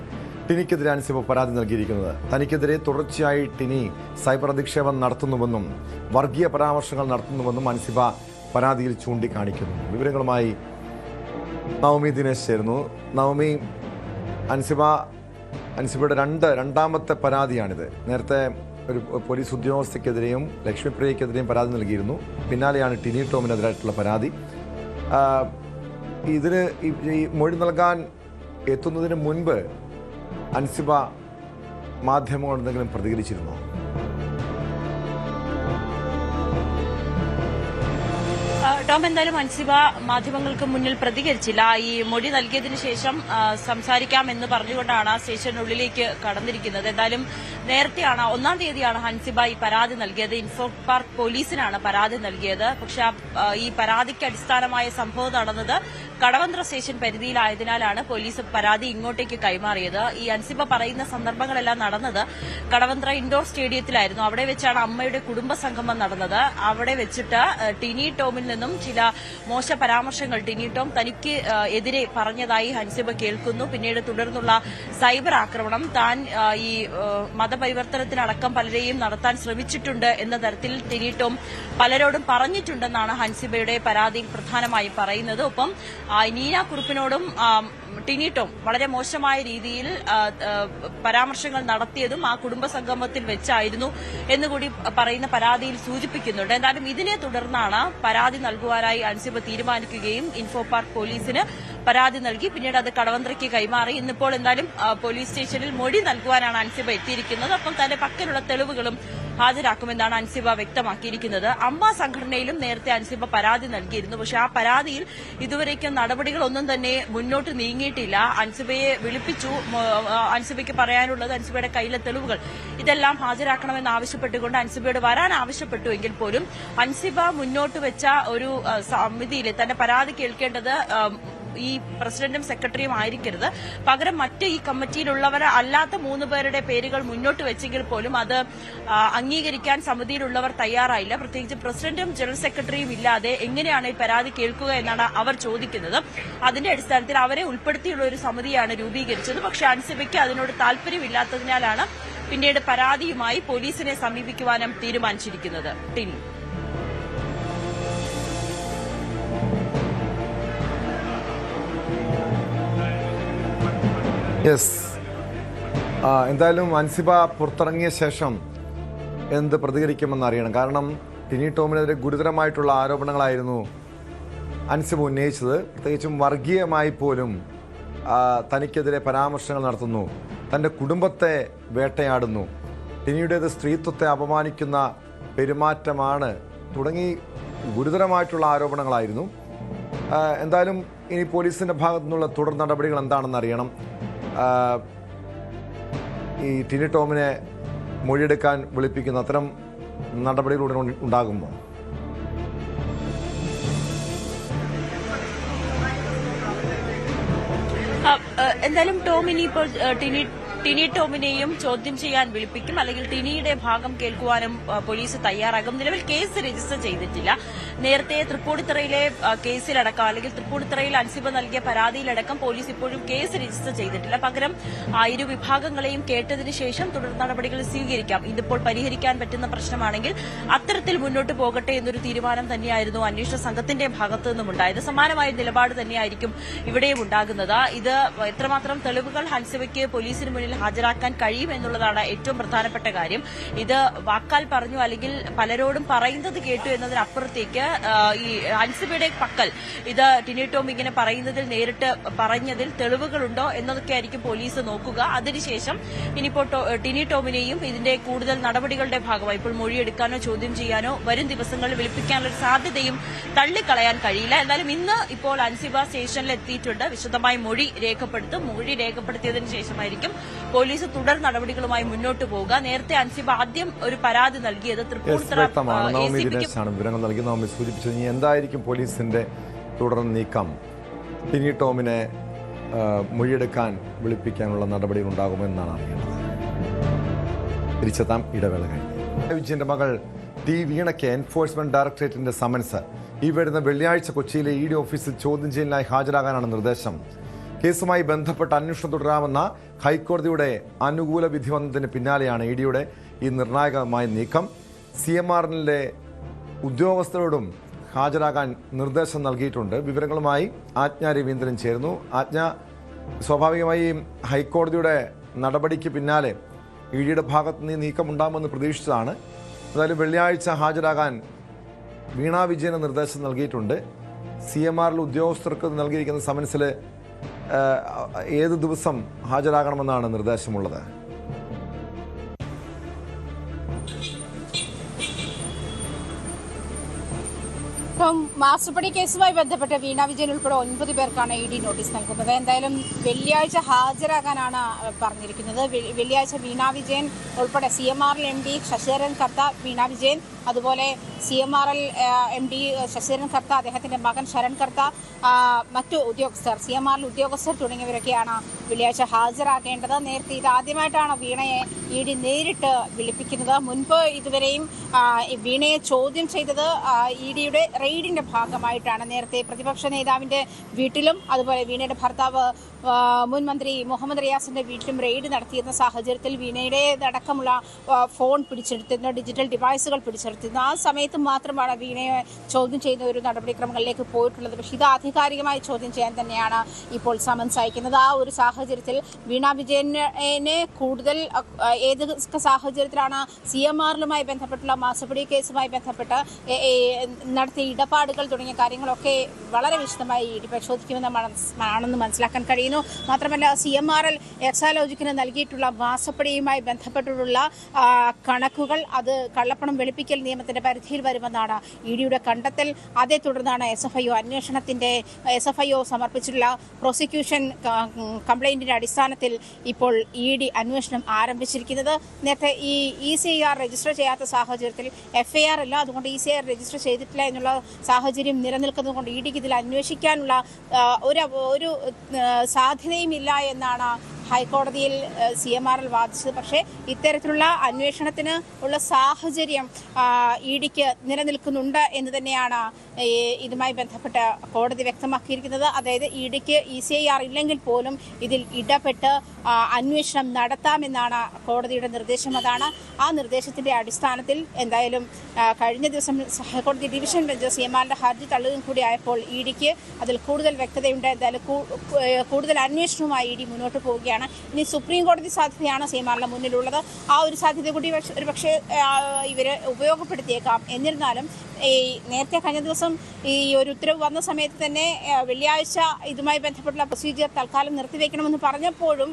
ടിനിക്കെതിരെ അൻസിബ പരാതി നൽകിയിരിക്കുന്നത്. തനിക്കെതിരെ തുടർച്ചയായി ടിനി സൈബർ അധിക്ഷേപം നടത്തുന്നുവെന്നും വർഗീയ പരാമർശങ്ങൾ നടത്തുന്നുവെന്നും അൻസിബ പരാതിയിൽ ചൂണ്ടിക്കാണിക്കുന്നു. വിവരങ്ങളുമായി നവമി ദിനേശ് ചേരുന്നു. നവമി, അൻസിബയുടെ രണ്ടാമത്തെ പരാതിയാണിത്. നേരത്തെ ഒരു പോലീസ് ഉദ്യോഗസ്ഥയ്ക്കെതിരെയും ലക്ഷ്മിപ്രിയയ്ക്കെതിരെയും പരാതി നൽകിയിരുന്നു. പിന്നാലെയാണ് ടിനി ടോമിനെതിരായിട്ടുള്ള പരാതി. ഇതിന് ഈ മൊഴി നൽകാൻ എത്തുന്നതിന് മുൻപ് അൻസിബ മാധ്യമങ്ങൾ എന്തെങ്കിലും പ്രതികരിച്ചിരുന്നോ? ടോം, എന്തായാലും അൻസിബ മാധ്യമങ്ങൾക്ക് മുന്നിൽ പ്രതികരിച്ചില്ല. ഈ മൊഴി നൽകിയതിനു ശേഷം സംസാരിക്കാം എന്ന് പറഞ്ഞുകൊണ്ടാണ് സ്റ്റേഷനുള്ളിലേക്ക് കടന്നിരിക്കുന്നത്. എന്തായാലും നേരത്തെയാണ് 1-ാം തീയതിയാണ് അൻസിബ ഈ പരാതി നൽകിയത്. ഇൻഫോ പാർക്ക് പോലീസിനാണ് പരാതി നൽകിയത്. പക്ഷെ ഈ പരാതിക്ക് അടിസ്ഥാനമായ സംഭവം നടന്നത് കടവന്ത്ര സ്റ്റേഷൻ പരിധിയിലായതിനാലാണ് പോലീസ് പരാതി ഇങ്ങോട്ടേക്ക് കൈമാറിയത്. ഈ അൻസിബ പറയുന്ന സന്ദർഭങ്ങളെല്ലാം നടന്നത് കടവന്ത്ര ഇൻഡോർ സ്റ്റേഡിയത്തിലായിരുന്നു. അവിടെ വെച്ചാണ് അമ്മയുടെ കുടുംബസംഗമം നടന്നത്. അവിടെ വെച്ചിട്ട് ടിനി ടോമിൽ നിന്നും ചില മോശ പരാമർശങ്ങൾ ടിനി ടോം തനിക്ക് എതിരെ പറഞ്ഞതായി അൻസിബ കേൾക്കുന്നു. പിന്നീട് തുടർന്നുള്ള സൈബർ ആക്രമണം, താൻ ഈ മതപരിവർത്തനത്തിനടക്കം പലരെയും നടത്താൻ ശ്രമിച്ചിട്ടുണ്ട് എന്ന തരത്തിൽ ടിനി ടോം പലരോടും പറഞ്ഞിട്ടുണ്ടെന്നാണ് ഹൻസിബയുടെ പരാതിയിൽ പ്രധാനമായും പറയുന്നത്. ഒപ്പം നീന കുറുപ്പിനോടും ടിനി ടോം വളരെ മോശമായ രീതിയിൽ പരാമർശങ്ങൾ നടത്തിയതും ആ കുടുംബസംഗമത്തിൽ വെച്ചായിരുന്നു എന്നുകൂടി പറയുന്ന പരാതിയിൽ സൂചിപ്പിക്കുന്നുണ്ട്. എന്തായാലും ഇതിനെ തുടർന്നാണ് പരാതി നൽകുവാനായി അൻസിബ തീരുമാനിക്കുകയും ഇൻഫോ പാർക്ക് പോലീസിന് പരാതി നൽകി പിന്നീട് അത് കടവന്ത്രയ്ക്ക് കൈമാറി. ഇന്നിപ്പോൾ എന്തായാലും പോലീസ് സ്റ്റേഷനിൽ മൊഴി നൽകുവാനാണ് അൻസിബ എത്തിയിരിക്കുന്നത്. അപ്പം തന്റെ പക്കലുള്ള തെളിവുകളും ഹാജരാക്കുമെന്നാണ് അൻസിബ വ്യക്തമാക്കിയിരിക്കുന്നത്. അമ്മ സംഘടനയിലും നേരത്തെ അൻസിബ പരാതി നൽകിയിരുന്നു. പക്ഷെ ആ പരാതിയിൽ ഇതുവരേക്കും നടപടികളൊന്നും തന്നെ മുന്നോട്ട് നീങ്ങിയിട്ടില്ല. അൻസിബയെ വിളിപ്പിച്ചു. അൻസിബയ്ക്ക് പറയാനുള്ളത്, അൻസിബയുടെ കയ്യിലെ തെളിവുകൾ ഇതെല്ലാം ഹാജരാക്കണമെന്ന് ആവശ്യപ്പെട്ടുകൊണ്ട് അൻസിബയോട് വരാൻ ആവശ്യപ്പെട്ടുവെങ്കിൽ പോലും അൻസിബ മുന്നോട്ട് വെച്ച ഒരു സമിതിയിൽ തന്റെ പരാതി കേൾക്കേണ്ടത് ഈ പ്രസിഡന്റും സെക്രട്ടറിയും ആയിരിക്കരുത്, പകരം മറ്റ് ഈ കമ്മിറ്റിയിലുള്ളവർ അല്ലാത്ത 3 പേരുടെ പേരുകൾ മുന്നോട്ട് വെച്ചെങ്കിൽ പോലും അത് അംഗീകരിക്കാൻ സമിതിയിലുള്ളവർ തയ്യാറായില്ല. പ്രത്യേകിച്ച് പ്രസിഡന്റും ജനറൽ സെക്രട്ടറിയും ഇല്ലാതെ എങ്ങനെയാണ് ഈ പരാതി കേൾക്കുക എന്നാണ് അവർ ചോദിക്കുന്നത്. അതിന്റെ അടിസ്ഥാനത്തിൽ അവരെ ഉൾപ്പെടുത്തിയുള്ള ഒരു സമിതിയാണ് രൂപീകരിച്ചത്. പക്ഷേ അൻസിബയ്ക്ക് അതിനോട് താല്പര്യമില്ലാത്തതിനാലാണ് പിന്നീട് പരാതിയുമായി പോലീസിനെ സമീപിക്കുവാനും തീരുമാനിച്ചിരിക്കുന്നത്. ടിനി. യെസ്, എന്തായാലും അൻസിബ പുറത്തിറങ്ങിയ ശേഷം എന്ത് പ്രതികരിക്കുമെന്ന് അറിയണം. കാരണം ടിനി ടോമിനെതിരെ ഗുരുതരമായിട്ടുള്ള ആരോപണങ്ങളായിരുന്നു അൻസിബ ഉന്നയിച്ചത്. പ്രത്യേകിച്ചും വർഗീയമായി പോലും തനിക്കെതിരെ പരാമർശങ്ങൾ നടത്തുന്നു, തൻ്റെ കുടുംബത്തെ വേട്ടയാടുന്നു, ടിനിയുടേത് സ്ത്രീത്വത്തെ അപമാനിക്കുന്ന പെരുമാറ്റമാണ് തുടങ്ങി ഗുരുതരമായിട്ടുള്ള ആരോപണങ്ങളായിരുന്നു. എന്തായാലും ഇനി പോലീസിൻ്റെ ഭാഗത്തു നിന്നുള്ള തുടർ നടപടികൾ എന്താണെന്ന് അറിയണം. ഈ ടിനി ടോമിനെ മൊഴിയെടുക്കാൻ വിളിപ്പിക്കുന്ന അത്തരം നടപടികൾ ഉണ്ടാകുമോ? എന്തായാലും ടോം ഇനിയിപ്പോൾ ടിനി ടോമിനെയും ചോദ്യം ചെയ്യാൻ വിളിപ്പിക്കും, അല്ലെങ്കിൽ ടിനിയുടെ ഭാഗം കേൾക്കുവാനും പോലീസ് തയ്യാറാകും. നിലവിൽ കേസ് രജിസ്റ്റർ ചെയ്തിട്ടില്ല. നേരത്തെ തൃപ്പൂണിത്തുറയിലെ കേസിലടക്കം, അല്ലെങ്കിൽ തൃപ്പൂണിത്തുറയിൽ അൻസിബ നൽകിയ പരാതിയിലടക്കം പോലീസ് ഇപ്പോഴും കേസ് രജിസ്റ്റർ ചെയ്തിട്ടില്ല. പകരം ഇരു വിഭാഗങ്ങളെയും കേട്ടതിന് ശേഷം തുടർ നടപടികൾ സ്വീകരിക്കാം. ഇതിപ്പോൾ പരിഹരിക്കാൻ പറ്റുന്ന പ്രശ്നമാണെങ്കിൽ അത്തരത്തിൽ മുന്നോട്ട് പോകട്ടെ എന്നൊരു തീരുമാനം തന്നെയായിരുന്നു അന്വേഷണ സംഘത്തിന്റെ ഭാഗത്തു നിന്നുമുണ്ടായത്. സമാനമായ നിലപാട് തന്നെയായിരിക്കും ഇവിടെയും ഉണ്ടാകുന്നത്. ഇത് എത്രമാത്രം തെളിവുകൾ ഹൻസിബയ്ക്ക് പോലീസിന് മുന്നിൽ ഹാജരാക്കാൻ കഴിയും എന്നുള്ളതാണ് ഏറ്റവും പ്രധാനപ്പെട്ട കാര്യം. ഇത് വാക്കാൽ പറഞ്ഞു അല്ലെങ്കിൽ പലരോടും പറയുന്നത് കേട്ടു എന്നതിനപ്പുറത്തേക്ക് ഈ അൻസിബയുടെ പക്കൽ ഇത് ടിനി ടോം ഇങ്ങനെ പറയുന്നതിൽ നേരിട്ട് പറഞ്ഞതിൽ തെളിവുകളുണ്ടോ എന്നതൊക്കെ ആയിരിക്കും പോലീസ് നോക്കുക. അതിനുശേഷം ഇനിയിപ്പോൾ ടിനി ടോമിനെയും ഇതിന്റെ കൂടുതൽ നടപടികളുടെ ഭാഗമായി ഇപ്പോൾ മൊഴിയെടുക്കാനോ ചോദ്യം ചെയ്യാനോ വരും ദിവസങ്ങളിൽ വിളിപ്പിക്കാനുള്ള ഒരു സാധ്യതയും തള്ളിക്കളയാൻ കഴിയില്ല. എന്നാലും ഇന്ന് ഇപ്പോൾ അൻസിബ സ്റ്റേഷനിൽ എത്തിയിട്ടുണ്ട്. വിശദമായി മൊഴി രേഖപ്പെടുത്തും. മൊഴി രേഖപ്പെടുത്തിയതിനു ശേഷമായിരിക്കും പോലീസ് തുടർ നടപടികളുമായി മുന്നോട്ട് പോവുക. നേരത്തെ അൻസിബ ആദ്യം ഒരു പരാതി നൽകിയത് തൃപ്പൂണിത്തുറ വിവരങ്ങൾ നൽകി നവമി സൂചിപ്പിച്ചത്. എന്തായിരിക്കും പോലീസിന്റെ തുടർ നീക്കം? ടിനി ടോമിനെ മൊഴിയെടുക്കാൻ വിളിപ്പിക്കാനുള്ള നടപടികൾ ഉണ്ടാകുമെന്നാണ് അറിയുന്നത്. തിരിച്ചെത്താം ഇടവേള കഴിഞ്ഞ്. വിജയന്റെ മകൾ ടി വീണയ്ക്ക് എൻഫോഴ്സ്മെന്റ് ഡയറക്ടറേറ്റിന്റെ സമൻസ്. ഈ വരുന്ന വെള്ളിയാഴ്ച കൊച്ചിയിലെ ഇ ഡി ഓഫീസിൽ ചോദ്യം ചെയ്യലിനായി ഹാജരാകാനാണ് നിർദ്ദേശം. കേസുമായി ബന്ധപ്പെട്ട് അന്വേഷണം തുടരാമെന്ന ഹൈക്കോടതിയുടെ അനുകൂല വിധി വന്നതിന് പിന്നാലെയാണ് ഇ ഡിയുടെ ഈ നിർണായകമായ നീക്കം. CMRനിലെ ഉദ്യോഗസ്ഥരോടും ഹാജരാകാൻ നിർദ്ദേശം നൽകിയിട്ടുണ്ട്. വിവരങ്ങളുമായി ആജ്ഞ രവീന്ദ്രൻ ചേരുന്നു. ആജ്ഞ, സ്വാഭാവികമായി ഹൈക്കോടതിയുടെ നടപടിക്ക് പിന്നാലെ ഇ ഡിയുടെ ഭാഗത്ത് നിന്ന് നീക്കമുണ്ടാകുമെന്ന് പ്രതീക്ഷിച്ചതാണ്. എന്തായാലും വെള്ളിയാഴ്ച ഹാജരാകാൻ വീണ വിജയന് നിർദ്ദേശം നൽകിയിട്ടുണ്ട്. CMRൽ ഉദ്യോഗസ്ഥർക്ക് നൽകിയിരിക്കുന്ന സമൻസിൽ ഏത് ദിവസം ഹാജരാകണമെന്നാണ് നിർദ്ദേശമുള്ളത്? ഇപ്പം മാസപ്പടി കേസുമായി ബന്ധപ്പെട്ട് വീണ വിജയൻ ഉൾപ്പെടെ 9 പേർക്കാണ് ഇ ഡി നോട്ടീസ് നൽകുന്നത്. എന്തായാലും വെള്ളിയാഴ്ച ഹാജരാകാനാണ് പറഞ്ഞിരിക്കുന്നത്. വെള്ളിയാഴ്ച വീണ വിജയൻ ഉൾപ്പെടെ CMRൽ MD ശശിധരൻ കർത്ത, വീണ വിജയൻ, അതുപോലെ CMRൽ MD ശശിധരൻ കർത്ത, അദ്ദേഹത്തിന്റെ മകൻ ശരൺ കർത്ത, മറ്റു ഉദ്യോഗസ്ഥർ, CMRൽ ഉദ്യോഗസ്ഥർ തുടങ്ങിയവരൊക്കെയാണ് വെള്ളിയാഴ്ച ഹാജരാകേണ്ടത്. നേരത്തെ ഇതാദ്യമായിട്ടാണ് വീണയെ ഇ ഡി നേരിട്ട് വിളിപ്പിക്കുന്നത്. മുൻപ് ഇതുവരെയും വീണയെ ചോദ്യം ചെയ്തത് ഇ ഡിയുടെ റെയ്ഡിന്റെ ഭാഗമായിട്ടാണ്. നേരത്തെ പ്രതിപക്ഷ നേതാവിന്റെ വീട്ടിലും അതുപോലെ വീണയുടെ ഭർത്താവ് മുൻ മന്ത്രി മുഹമ്മദ് റിയാസിന്റെ വീട്ടിലും റെയ്ഡ് നടത്തിയിരുന്ന സാഹചര്യത്തിൽ വീണയുടേതടക്കമുള്ള ഫോൺ പിടിച്ചെടുത്തിരുന്നു, ഡിജിറ്റൽ ഡിവൈസുകൾ പിടിച്ചെടുത്തിരുന്നു. ആ സമയത്ത് മാത്രമാണ് വീണയെ ചോദ്യം ചെയ്യുന്ന ഒരു നടപടിക്രമങ്ങളിലേക്ക് പോയിട്ടുള്ളത്. പക്ഷേ ഇത് ആധികാരികമായി ചോദ്യം ചെയ്യാൻ തന്നെയാണ് ഇപ്പോൾ സമൻസ് അയക്കുന്നത്. ആ ഒരു സാഹചര്യത്തിൽ വീണ വിജയനെ കൂടുതൽ ഏത് സാഹചര്യത്തിലാണ് CMRലുമായി ബന്ധപ്പെട്ടുള്ള മാസപ്പടി കേസുമായി ബന്ധപ്പെട്ട് നടത്തിയ ഇടപാടുകൾ തുടങ്ങിയ കാര്യങ്ങളൊക്കെ വളരെ വിശദമായി ഇ ഡി പരിശോധിക്കുമെന്നാണെന്ന് മനസ്സിലാക്കാൻ കഴിയുന്നു. മാത്രമല്ല CMRൽ എക്സാലോജിക്കിന് നൽകിയിട്ടുള്ള മാസപ്പടിയുമായി ബന്ധപ്പെട്ടുള്ള കണക്കുകൾ അത് കള്ളപ്പണം വെളുപ്പിക്കൽ നിയമത്തിന്റെ പരിധിയിൽ വരുമെന്നാണ് ഇ ഡിയുടെ കണ്ടെത്തൽ. അതേ തുടർന്നാണ് SFIO സമർപ്പിച്ചിട്ടുള്ള പ്രോസിക്യൂഷൻ കംപ്ലൈന്റിന്റെ അടിസ്ഥാനത്തിൽ ഇപ്പോൾ ഇ ഡി അന്വേഷണം ആരംഭിച്ചിരിക്കുന്നത്. നേരത്തെ ഈ ECIR രജിസ്റ്റർ ചെയ്യാത്ത സാഹചര്യത്തിൽ FIR അല്ല, അതുകൊണ്ട് ECIR രജിസ്റ്റർ ചെയ്തിട്ടില്ല എന്നുള്ള സാഹചര്യം നിലനിൽക്കുന്നതുകൊണ്ട് ഇ ഡിക്ക് ഇതിൽ അന്വേഷിക്കാനുള്ള ഒരു സാധ്യതയുമില്ല എന്നാണ് ഹൈക്കോടതിയിൽ CMRൽ വാദിച്ചത്. പക്ഷേ ഇത്തരത്തിലുള്ള അന്വേഷണത്തിന് ഉള്ള സാഹചര്യം ഇ ഡിക്ക് നിലനിൽക്കുന്നുണ്ട് എന്ന് തന്നെയാണ് ഇതുമായി ബന്ധപ്പെട്ട് കോടതി വ്യക്തമാക്കിയിരിക്കുന്നത്. അതായത് ഇ ഡിക്ക് ECIR ഇല്ലെങ്കിൽ പോലും ഇതിൽ ഇടപെട്ട് അന്വേഷണം നടത്താമെന്നാണ് കോടതിയുടെ നിർദ്ദേശം. അതാണ് ആ നിർദ്ദേശത്തിന്റെ അടിസ്ഥാനത്തിൽ എന്തായാലും കഴിഞ്ഞ ദിവസം ഹൈക്കോടതി ഡിവിഷൻ ബെഞ്ച് CMRന്റെ ഹർജി തള്ളുകയും കൂടി ആയപ്പോൾ ഇ ഡിക്ക് അതിൽ കൂടുതൽ വ്യക്തതയുണ്ട്. എന്തായാലും കൂടുതൽ അന്വേഷണവുമായി ഇ ഡി മുന്നോട്ട് പോവുകയാണ്. ഇനി സുപ്രീം കോടതി സാധ്യതയാണ് CMRന്റെ മുന്നിലുള്ളത്. ആ ഒരു സാധ്യത കൂടി ഒരുപക്ഷെ ഇവര് ഉപയോഗപ്പെടുത്തിയേക്കാം. എന്നിരുന്നാലും നേരത്തെ കഴിഞ്ഞ ദിവസം ഈ ഒരു ഉത്തരവ് വന്ന സമയത്ത് തന്നെ വെള്ളിയാഴ്ച ഇതുമായി ബന്ധപ്പെട്ടുള്ള പ്രൊസീജിയർ തൽക്കാലം നിർത്തിവെക്കണമെന്ന് പറഞ്ഞപ്പോഴും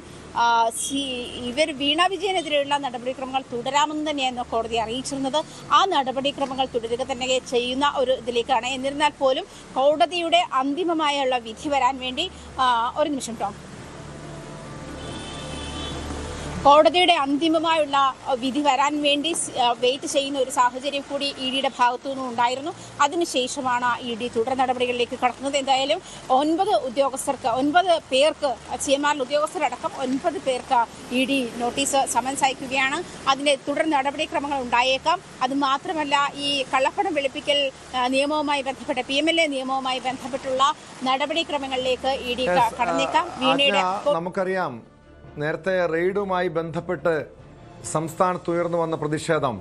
ഇവർ വീണ വിജയനെതിരെയുള്ള നടപടിക്രമങ്ങൾ തുടരാമെന്ന് തന്നെയായിരുന്നു കോടതി അറിയിച്ചിരുന്നത്. ആ നടപടിക്രമങ്ങൾ തുടരുക തന്നെ ചെയ്യുന്ന ഒരു ഇതിലേക്കാണ്. എന്നിരുന്നാൽ പോലും കോടതിയുടെ അന്തിമമായുള്ള വിധി വരാൻ വേണ്ടി ഒരു നിമിഷം ടോം, കോടതിയുടെ അന്തിമമായുള്ള വിധി വരാൻ വേണ്ടി വെയിറ്റ് ചെയ്യുന്ന ഒരു സാഹചര്യം കൂടി ഇ ഡിയുടെ ഭാഗത്തു നിന്നും ഉണ്ടായിരുന്നു. അതിനുശേഷമാണ് ഇ ഡി തുടർ നടപടികളിലേക്ക് കടക്കുന്നത്. എന്തായാലും 9 പേർക്ക് CMRൽ ഉദ്യോഗസ്ഥരടക്കം 9 പേർക്ക് ഇ ഡി നോട്ടീസ് സമൻസ് അയക്കുകയാണ്. അതിന്റെ തുടർ നടപടിക്രമങ്ങൾ ഉണ്ടായേക്കാം. അതുമാത്രമല്ല ഈ കള്ളപ്പണം വെളുപ്പിക്കൽ നിയമവുമായി ബന്ധപ്പെട്ട PMLA നിയമവുമായി ബന്ധപ്പെട്ടുള്ള നടപടിക്രമങ്ങളിലേക്ക് ഇ ഡി കടന്നേക്കാം. വീണയുടെ നമുക്കറിയാം, നേരത്തെ റെയ്ഡുമായി ബന്ധപ്പെട്ട് സംസ്ഥാനത്ത് ഉയർന്നു വന്ന പ്രതിഷേധം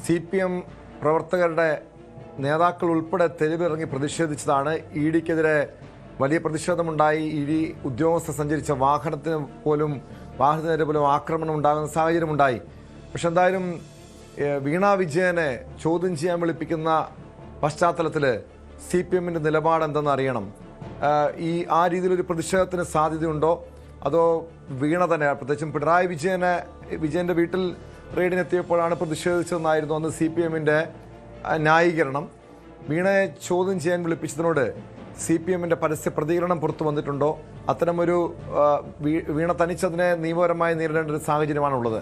CPM പ്രവർത്തകരുടെ നേതാക്കൾ ഉൾപ്പെടെ തെരുവിറങ്ങി പ്രതിഷേധിച്ചതാണ്. ഇ ഡിക്കെതിരെ വലിയ പ്രതിഷേധമുണ്ടായി. ഇ ഡി ഉദ്യോഗസ്ഥർ സഞ്ചരിച്ച വാഹനത്തിന് പോലും ആക്രമണം ഉണ്ടാകുന്ന സാഹചര്യമുണ്ടായി. പക്ഷെ എന്തായാലും വീണ വിജയനെ ചോദ്യം ചെയ്യാൻ വിളിപ്പിക്കുന്ന പശ്ചാത്തലത്തിൽ CPM-ന്റെ നിലപാട് എന്തെന്ന് അറിയണം. ആ രീതിയിലൊരു പ്രതിഷേധത്തിന് സാധ്യതയുണ്ടോ, അതോ വീണ തന്നെ, പ്രത്യേകിച്ചും പിണറായി വിജയന്റെ വീട്ടിൽ റെയ്ഡിനെത്തിയപ്പോഴാണ് പ്രതിഷേധിച്ചതെന്നായിരുന്നു അന്ന് CPM-ന്റെ ന്യായീകരണം. വീണയെ ചോദ്യം ചെയ്യാൻ വിളിപ്പിച്ചതിനോട് CPM-ന്റെ പരസ്യ പ്രതികരണം പുറത്തു വന്നിട്ടുണ്ടോ? അത്തരമൊരു വീണ തനിച്ചതിനെ നിയമപരമായി നേരിടേണ്ട ഒരു സാഹചര്യമാണുള്ളത്.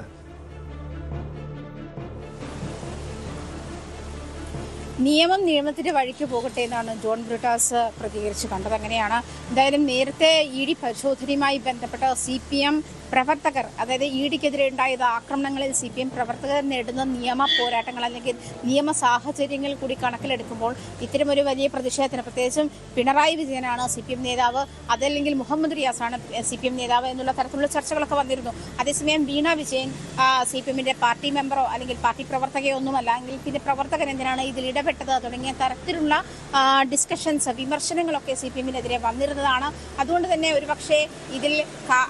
നിയമത്തിന്റെ വഴിക്ക് പോകട്ടെ എന്നാണ് ജോൺ ബ്രിട്ടാസ് പ്രതികരിച്ച് കണ്ടത്. അങ്ങനെയാണ്. എന്തായാലും നേരത്തെ ED പരിശോധനയുമായി ബന്ധപ്പെട്ട CPM പ്രവർത്തകർ, അതായത് EDക്കെതിരെ ഉണ്ടായത് ആക്രമണങ്ങളിൽ CPM പ്രവർത്തകർ നേടുന്ന നിയമ പോരാട്ടങ്ങൾ അല്ലെങ്കിൽ നിയമ സാഹചര്യങ്ങൾ കൂടി കണക്കിലെടുക്കുമ്പോൾ ഇത്തരമൊരു വലിയ പ്രതിഷേധത്തിന്, പ്രത്യേകിച്ചും പിണറായി വിജയനാണ് CPM നേതാവ്, അതല്ലെങ്കിൽ മുഹമ്മദ് റിയാസാണ് CPM നേതാവ് എന്നുള്ള തരത്തിലുള്ള ചർച്ചകളൊക്കെ വന്നിരുന്നു. അതേസമയം വീണ വിജയൻ CPM-ന്റെ പാർട്ടി മെമ്പറോ അല്ലെങ്കിൽ പാർട്ടി പ്രവർത്തകയോ ഒന്നുമല്ല, എങ്കിൽ പിന്നെ പ്രവർത്തകൻ എന്തിനാണ് ഇതിൽ ഇടപെട്ടത് തുടങ്ങിയ തരത്തിലുള്ള ഡിസ്കഷൻസ്, വിമർശനങ്ങളൊക്കെ CPM-നെതിരെ വന്നിരുന്നതാണ്. അതുകൊണ്ട് തന്നെ ഒരുപക്ഷെ ഇതിൽ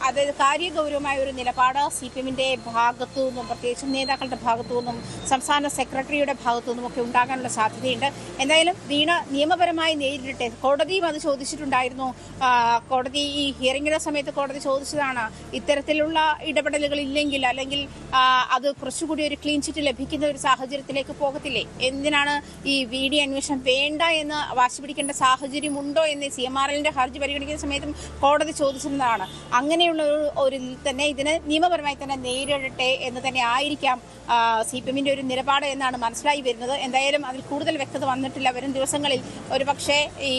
അതായത് കാര്യഗൗരവമായ ഒരു നിലപാട് CPM-ന്റെ ഭാഗത്തു നിന്നും, പ്രത്യേകിച്ചും നേതാക്കളുടെ ഭാഗത്തു നിന്നും സംസ്ഥാന സെക്രട്ടറിയുടെ ഭാഗത്തു നിന്നും ഒക്കെ ഉണ്ടാകാനുള്ള സാധ്യതയുണ്ട്. എന്തായാലും വീണ നിയമപരമായി നേരിടട്ടെ. കോടതിയും അത് ചോദിച്ചിട്ടുണ്ടായിരുന്നു. കോടതി ഈ ഹിയറിംഗിന്റെ സമയത്ത് കോടതി ചോദിച്ചതാണ്, ഇത്തരത്തിലുള്ള ഇടപെടലുകൾ ഇല്ലെങ്കിൽ അല്ലെങ്കിൽ അത് കുറച്ചുകൂടി ഒരു ക്ലീൻ ചിറ്റ് ലഭിക്കുന്ന ഒരു സാഹചര്യത്തിലേക്ക് പോകത്തില്ലേ, എന്തിനാണ് ഈ VD അന്വേഷണം വേണ്ട എന്ന് വാശി പിടിക്കേണ്ട സാഹചര്യമുണ്ടോ എന്ന് CMRL-ന്റെ ഹർജി പരിഗണിക്കുന്ന സമയത്തും കോടതി ചോദിച്ചിരുന്നതാണ്. അങ്ങനെയുള്ള ഒരു തന്നെ ഇതിന് നിയമപരമായി തന്നെ നേരിടട്ടെ എന്ന് തന്നെ ആയിരിക്കാം CPM-ന്റെ ഒരു നിലപാട് എന്നാണ് മനസ്സിലായി വരുന്നത്. എന്തായാലും അതിൽ കൂടുതൽ വ്യക്തത വന്നിട്ടില്ല. വരും ദിവസങ്ങളിൽ ഒരുപക്ഷെ ഈ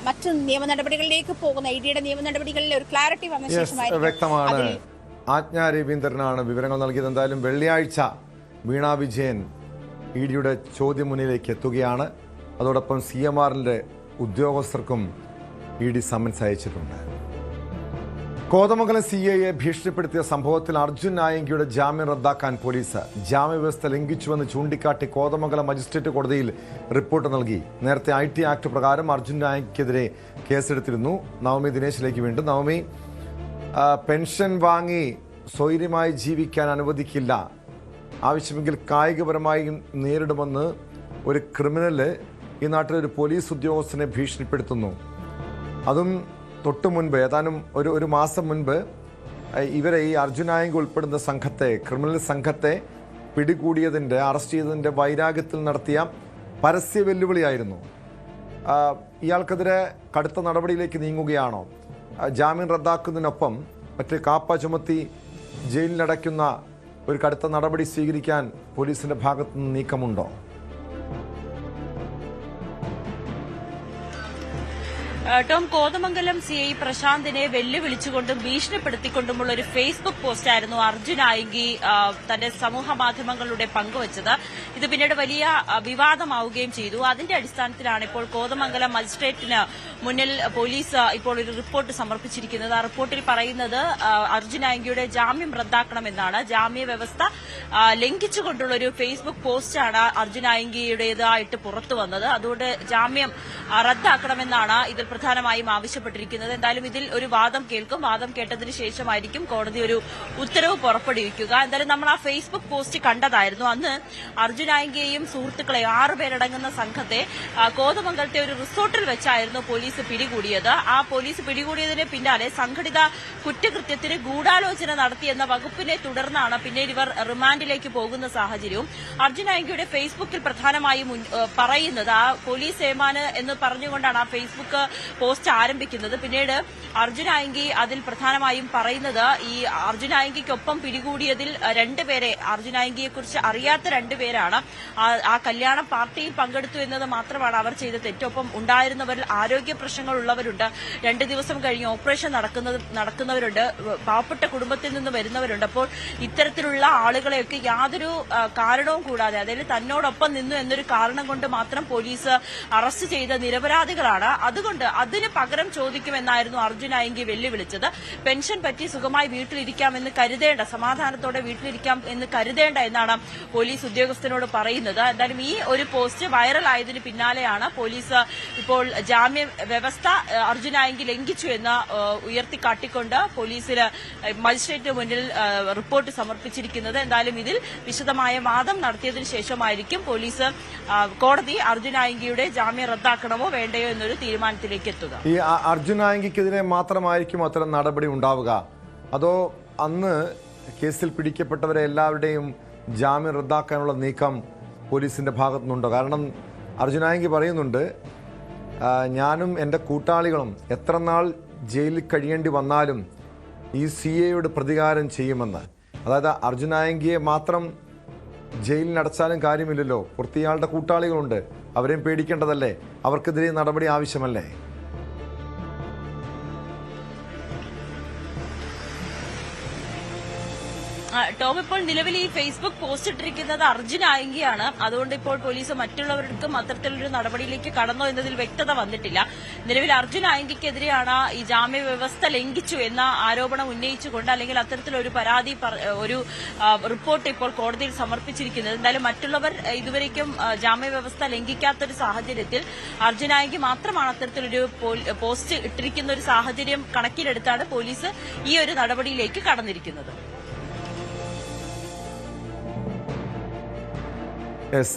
മറ്റു നിയമ നടപടികളിലേക്ക് പോകുന്ന ED-യുടെ നിയമ നടപടികളിൽ ഒരു ക്ലാരിറ്റി വന്ന ശേഷമായിരിക്കും. വ്യക്തമാണ്. ആജ്ഞ രവീന്ദ്രനാണ് വിവരങ്ങൾ നൽകിയത്. എന്തായാലും വെള്ളിയാഴ്ച വീണ വിജയൻ ED-യുടെ ചോദ്യം മുന്നിലേക്ക് എത്തുകയാണ്. അതോടൊപ്പം CMR-ന്റെ ഉദ്യോഗസ്ഥർക്കും ED സമൻസ് അയച്ചിട്ടുണ്ട്. കോതമംഗലം CIയെ ഭീഷണിപ്പെടുത്തിയ സംഭവത്തിൽ അർജുൻ നായങ്കിയുടെ ജാമ്യം റദ്ദാക്കാൻ പോലീസ് ജാമ്യവ്യവസ്ഥ ലംഘിച്ചുവെന്ന് ചൂണ്ടിക്കാട്ടി കോതമംഗലം മജിസ്ട്രേറ്റ് കോടതിയിൽ റിപ്പോർട്ട് നൽകി. നേരത്തെ IT ആക്ട് പ്രകാരം അർജുൻ നായങ്കിക്കെതിരെ കേസെടുത്തിരുന്നു. നവമി ദിനേശിലേക്ക് വീണ്ടും. നവമി, പെൻഷൻ വാങ്ങി സ്വൈര്യമായി ജീവിക്കാൻ അനുവദിക്കില്ല, ആവശ്യമെങ്കിൽ കായികപരമായി നേരിടുമെന്ന് ഒരു ക്രിമിനല് ഈ നാട്ടിലൊരു പോലീസ് ഉദ്യോഗസ്ഥനെ ഭീഷണിപ്പെടുത്തുന്നു. അതും തൊട്ടു മുൻപ്, ഏതാനും ഒരു മാസം മുൻപ് ഇവരെ ഈ അർജുൻ നായങ്ക് ഉൾപ്പെടുന്ന സംഘത്തെ, ക്രിമിനൽ സംഘത്തെ പിടികൂടിയതിൻ്റെ, അറസ്റ്റ് ചെയ്തതിൻ്റെ വൈരാഗ്യത്തിൽ നടത്തിയ പരസ്യ വെല്ലുവിളിയായിരുന്നു. ഇയാൾക്കെതിരെ കടുത്ത നടപടിയിലേക്ക് നീങ്ങുകയാണോ? ജാമ്യം റദ്ദാക്കുന്നതിനൊപ്പം മറ്റ് കാപ്പ ചുമത്തി ജയിലിലടയ്ക്കുന്ന ഒരു കടുത്ത നടപടി സ്വീകരിക്കാൻ പോലീസിന്റെ ഭാഗത്തുനിന്ന് നീക്കമുണ്ടോ? ടോം, കോതമംഗലം CI പ്രശാന്തിനെ വെല്ലുവിളിച്ചുകൊണ്ടും ഭീഷണിപ്പെടുത്തിക്കൊണ്ടുമുള്ള ഒരു ഫേസ്ബുക്ക് പോസ്റ്റായിരുന്നു അർജുൻ നായങ്കി തന്റെ സമൂഹ മാധ്യമങ്ങളിലൂടെ പങ്കുവച്ചത്. ഇത് പിന്നീട് വലിയ വിവാദമാവുകയും ചെയ്തു. അതിന്റെ അടിസ്ഥാനത്തിലാണ് ഇപ്പോൾ കോതമംഗലം മജിസ്ട്രേറ്റിന് മുന്നിൽ പോലീസ് ഇപ്പോൾ ഒരു റിപ്പോർട്ട് സമർപ്പിച്ചിരിക്കുന്നത്. ആ റിപ്പോർട്ടിൽ പറയുന്നത് അർജുൻ നായങ്കിയുടെ ജാമ്യം റദ്ദാക്കണമെന്നാണ്. ജാമ്യ വ്യവസ്ഥ ലംഘിച്ചുകൊണ്ടുള്ള ഒരു ഫേസ്ബുക്ക് പോസ്റ്റാണ് അർജുൻ നായങ്കിയുടേതായിട്ട് പുറത്തു വന്നത്. അതുകൊണ്ട് ജാമ്യം റദ്ദാക്കണമെന്നാണ് ഇതിൽ പ്രധാനമായും ആവശ്യപ്പെട്ടിരിക്കുന്നത്. എന്തായാലും ഇതിൽ ഒരു വാദം കേൾക്കും. വാദം കേട്ടതിന് ശേഷമായിരിക്കും കോടതി ഒരു ഉത്തരവ് പുറപ്പെടുവിക്കുക. എന്തായാലും നമ്മൾ ആ ഫേസ്ബുക്ക് പോസ്റ്റ് കണ്ടതായിരുന്നു. അന്ന് അർജുൻ നായങ്കിയെയും സുഹൃത്തുക്കളെയും 6 പേരടങ്ങുന്ന സംഘത്തെ കോതമംഗലത്തെ ഒരു റിസോർട്ടിൽ വെച്ചായിരുന്നു പോലീസ് പിടികൂടിയത്. ആ പോലീസ് പിടികൂടിയതിന് പിന്നാലെ സംഘടിത കുറ്റകൃത്യത്തിന് ഗൂഢാലോചന നടത്തിയെന്ന വകുപ്പിനെ തുടർന്നാണ് പിന്നീട് ഇവർ റിമാൻഡിലേക്ക് പോകുന്ന സാഹചര്യവും. അർജുൻ നായങ്കിയുടെ ഫേസ്ബുക്കിൽ പ്രധാനമായും പറയുന്നത് ആ പോലീസ് ഏമാന് എന്ന് പറഞ്ഞുകൊണ്ടാണ് ആ ഫേസ്ബുക്ക് പോസ്റ്റ് ആരംഭിക്കുന്നത്. പിന്നീട് അർജുൻ നായങ്കി അതിൽ പ്രധാനമായും പറയുന്നത് ഈ അർജുൻ നായങ്കിക്കൊപ്പം പിടികൂടിയതിൽ 2 പേരെ, അർജുൻ നായങ്കിയെക്കുറിച്ച് അറിയാത്ത 2 പേരാണ്. ആ കല്യാണ പാർട്ടിയിൽ പങ്കെടുത്തു എന്നത് മാത്രമാണ് അവർ ചെയ്ത തെറ്റൊപ്പം ഉണ്ടായിരുന്നവരിൽ ആരോഗ്യ പ്രശ്നങ്ങൾ ഉള്ളവരുണ്ട്, 2 ദിവസം കഴിഞ്ഞ് ഓപ്പറേഷൻ നടക്കുന്നവരുണ്ട്, പാവപ്പെട്ട കുടുംബത്തിൽ നിന്ന് വരുന്നവരുണ്ട്. അപ്പോൾ ഇത്തരത്തിലുള്ള ആളുകളെയൊക്കെ യാതൊരു കാരണവും കൂടാതെ, അതായത് തന്നോടൊപ്പം നിന്നു എന്നൊരു കാരണം കൊണ്ട് മാത്രം പോലീസ് അറസ്റ്റ് ചെയ്ത നിരപരാധികളാണ്, അതുകൊണ്ട് അതിന് പകരം ചോദിക്കുമെന്നായിരുന്നു അർജുൻ ആയങ്കി വെല്ലുവിളിച്ചത്. പെൻഷൻ പറ്റി സുഖമായി വീട്ടിലിരിക്കാമെന്ന് കരുതേണ്ട, സമാധാനത്തോടെ വീട്ടിലിരിക്കാം എന്ന് കരുതേണ്ട എന്നാണ് പോലീസ് ഉദ്യോഗസ്ഥനോട് പറയുന്നത്. എന്തായാലും ഈ ഒരു പോസ്റ്റ് വൈറലായതിന് പിന്നാലെയാണ് പോലീസ് ഇപ്പോൾ ജാമ്യ വ്യവസ്ഥ അർജുൻ ആയങ്കി ലംഘിച്ചു എന്ന് ഉയർത്തിക്കാട്ടിക്കൊണ്ട് പോലീസിന് മജിസ്ട്രേറ്റിന് മുന്നിൽ റിപ്പോർട്ട് സമർപ്പിച്ചിരിക്കുന്നത്. എന്തായാലും ഇതിൽ വിശദമായ വാദം നടത്തിയതിനു ശേഷമായിരിക്കും പോലീസ് കോടതി അർജുൻ ആയങ്കിയുടെ ജാമ്യം റദ്ദാക്കണമോ വേണ്ടയോ എന്നൊരു തീരുമാനത്തിലേക്ക് എത്തുക. ഈ അർജുൻ ആയങ്കിക്കെതിരെ മാത്രമായിരിക്കും അത്തരം നടപടി ഉണ്ടാവുക, അതോ അന്ന് കേസിൽ പിടിക്കപ്പെട്ടവരെ എല്ലാവരുടെയും ജാമ്യം റദ്ദാക്കാനുള്ള നീക്കം പോലീസിന്റെ ഭാഗത്തുനിന്നുണ്ടോ? കാരണം അർജുൻ ആയങ്കി പറയുന്നുണ്ട്, ഞാനും എൻ്റെ കൂട്ടാളികളും എത്ര നാൾ ജയിലിൽ കഴിയേണ്ടി വന്നാലും ഈ CAയോട് പ്രതികാരം ചെയ്യുമെന്ന്. അതായത് അർജുൻ ആയങ്കിയെ മാത്രം ജയിലിനടച്ചാലും കാര്യമില്ലല്ലോ, പുറത്തിയാളുടെ കൂട്ടാളികളുണ്ട്, അവരെയും പേടിക്കേണ്ടതല്ലേ, അവർക്കെതിരെ നടപടി ആവശ്യമല്ലേ? ടോം, ഇപ്പോൾ നിലവിൽ ഈ ഫേസ്ബുക്ക് പോസ്റ്റ് ഇട്ടിരിക്കുന്നത് അർജുൻ ആയങ്കിയാണ്. അതുകൊണ്ട് ഇപ്പോൾ പോലീസ് മറ്റുള്ളവർക്കും അത്തരത്തിലൊരു നടപടിയിലേക്ക് കടന്നോ എന്നതിൽ വ്യക്തത വന്നിട്ടില്ല. നിലവിൽ അർജുൻ ആയങ്കിക്കെതിരെയാണ് ഈ ജാമ്യ വ്യവസ്ഥ ലംഘിച്ചു എന്ന ആരോപണം ഉന്നയിച്ചുകൊണ്ട് അല്ലെങ്കിൽ അത്തരത്തിലൊരു പരാതി, ഒരു റിപ്പോർട്ട് ഇപ്പോൾ കോടതിയിൽ സമർപ്പിച്ചിരിക്കുന്നത്. എന്തായാലും മറ്റുള്ളവർ ഇതുവരേക്കും ജാമ്യ വ്യവസ്ഥ ലംഘിക്കാത്തൊരു സാഹചര്യത്തിൽ അർജുൻ ആയങ്കി മാത്രമാണ് അത്തരത്തിലൊരു പോസ്റ്റ് ഇട്ടിരിക്കുന്ന ഒരു സാഹചര്യം കണക്കിലെടുത്താണ് പോലീസ് ഈ ഒരു നടപടിയിലേക്ക് കടന്നിരിക്കുന്നത്.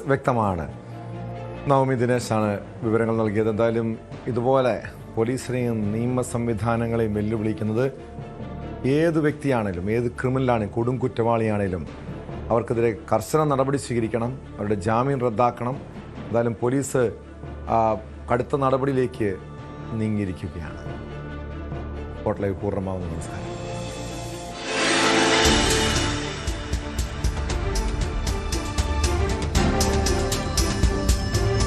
വ്യക്തമാണ്. നവമി ദിനേശാണ് വിവരങ്ങൾ നൽകിയത്. എന്തായാലും ഇതുപോലെ പോലീസിനെയും നിയമ സംവിധാനങ്ങളെയും വെല്ലുവിളിക്കുന്നത് ഏത് വ്യക്തിയാണേലും, ഏത് ക്രിമിനലാണെങ്കിലും, കൊടും കുറ്റവാളിയാണേലും അവർക്കെതിരെ കർശന നടപടി സ്വീകരിക്കണം, അവരുടെ ജാമ്യം റദ്ദാക്കണം. എന്തായാലും പോലീസ് കടുത്ത നടപടിയിലേക്ക് നീങ്ങിയിരിക്കുകയാണ്. Spot live പൂർണ്ണമാവുന്നു. നമസ്കാരം.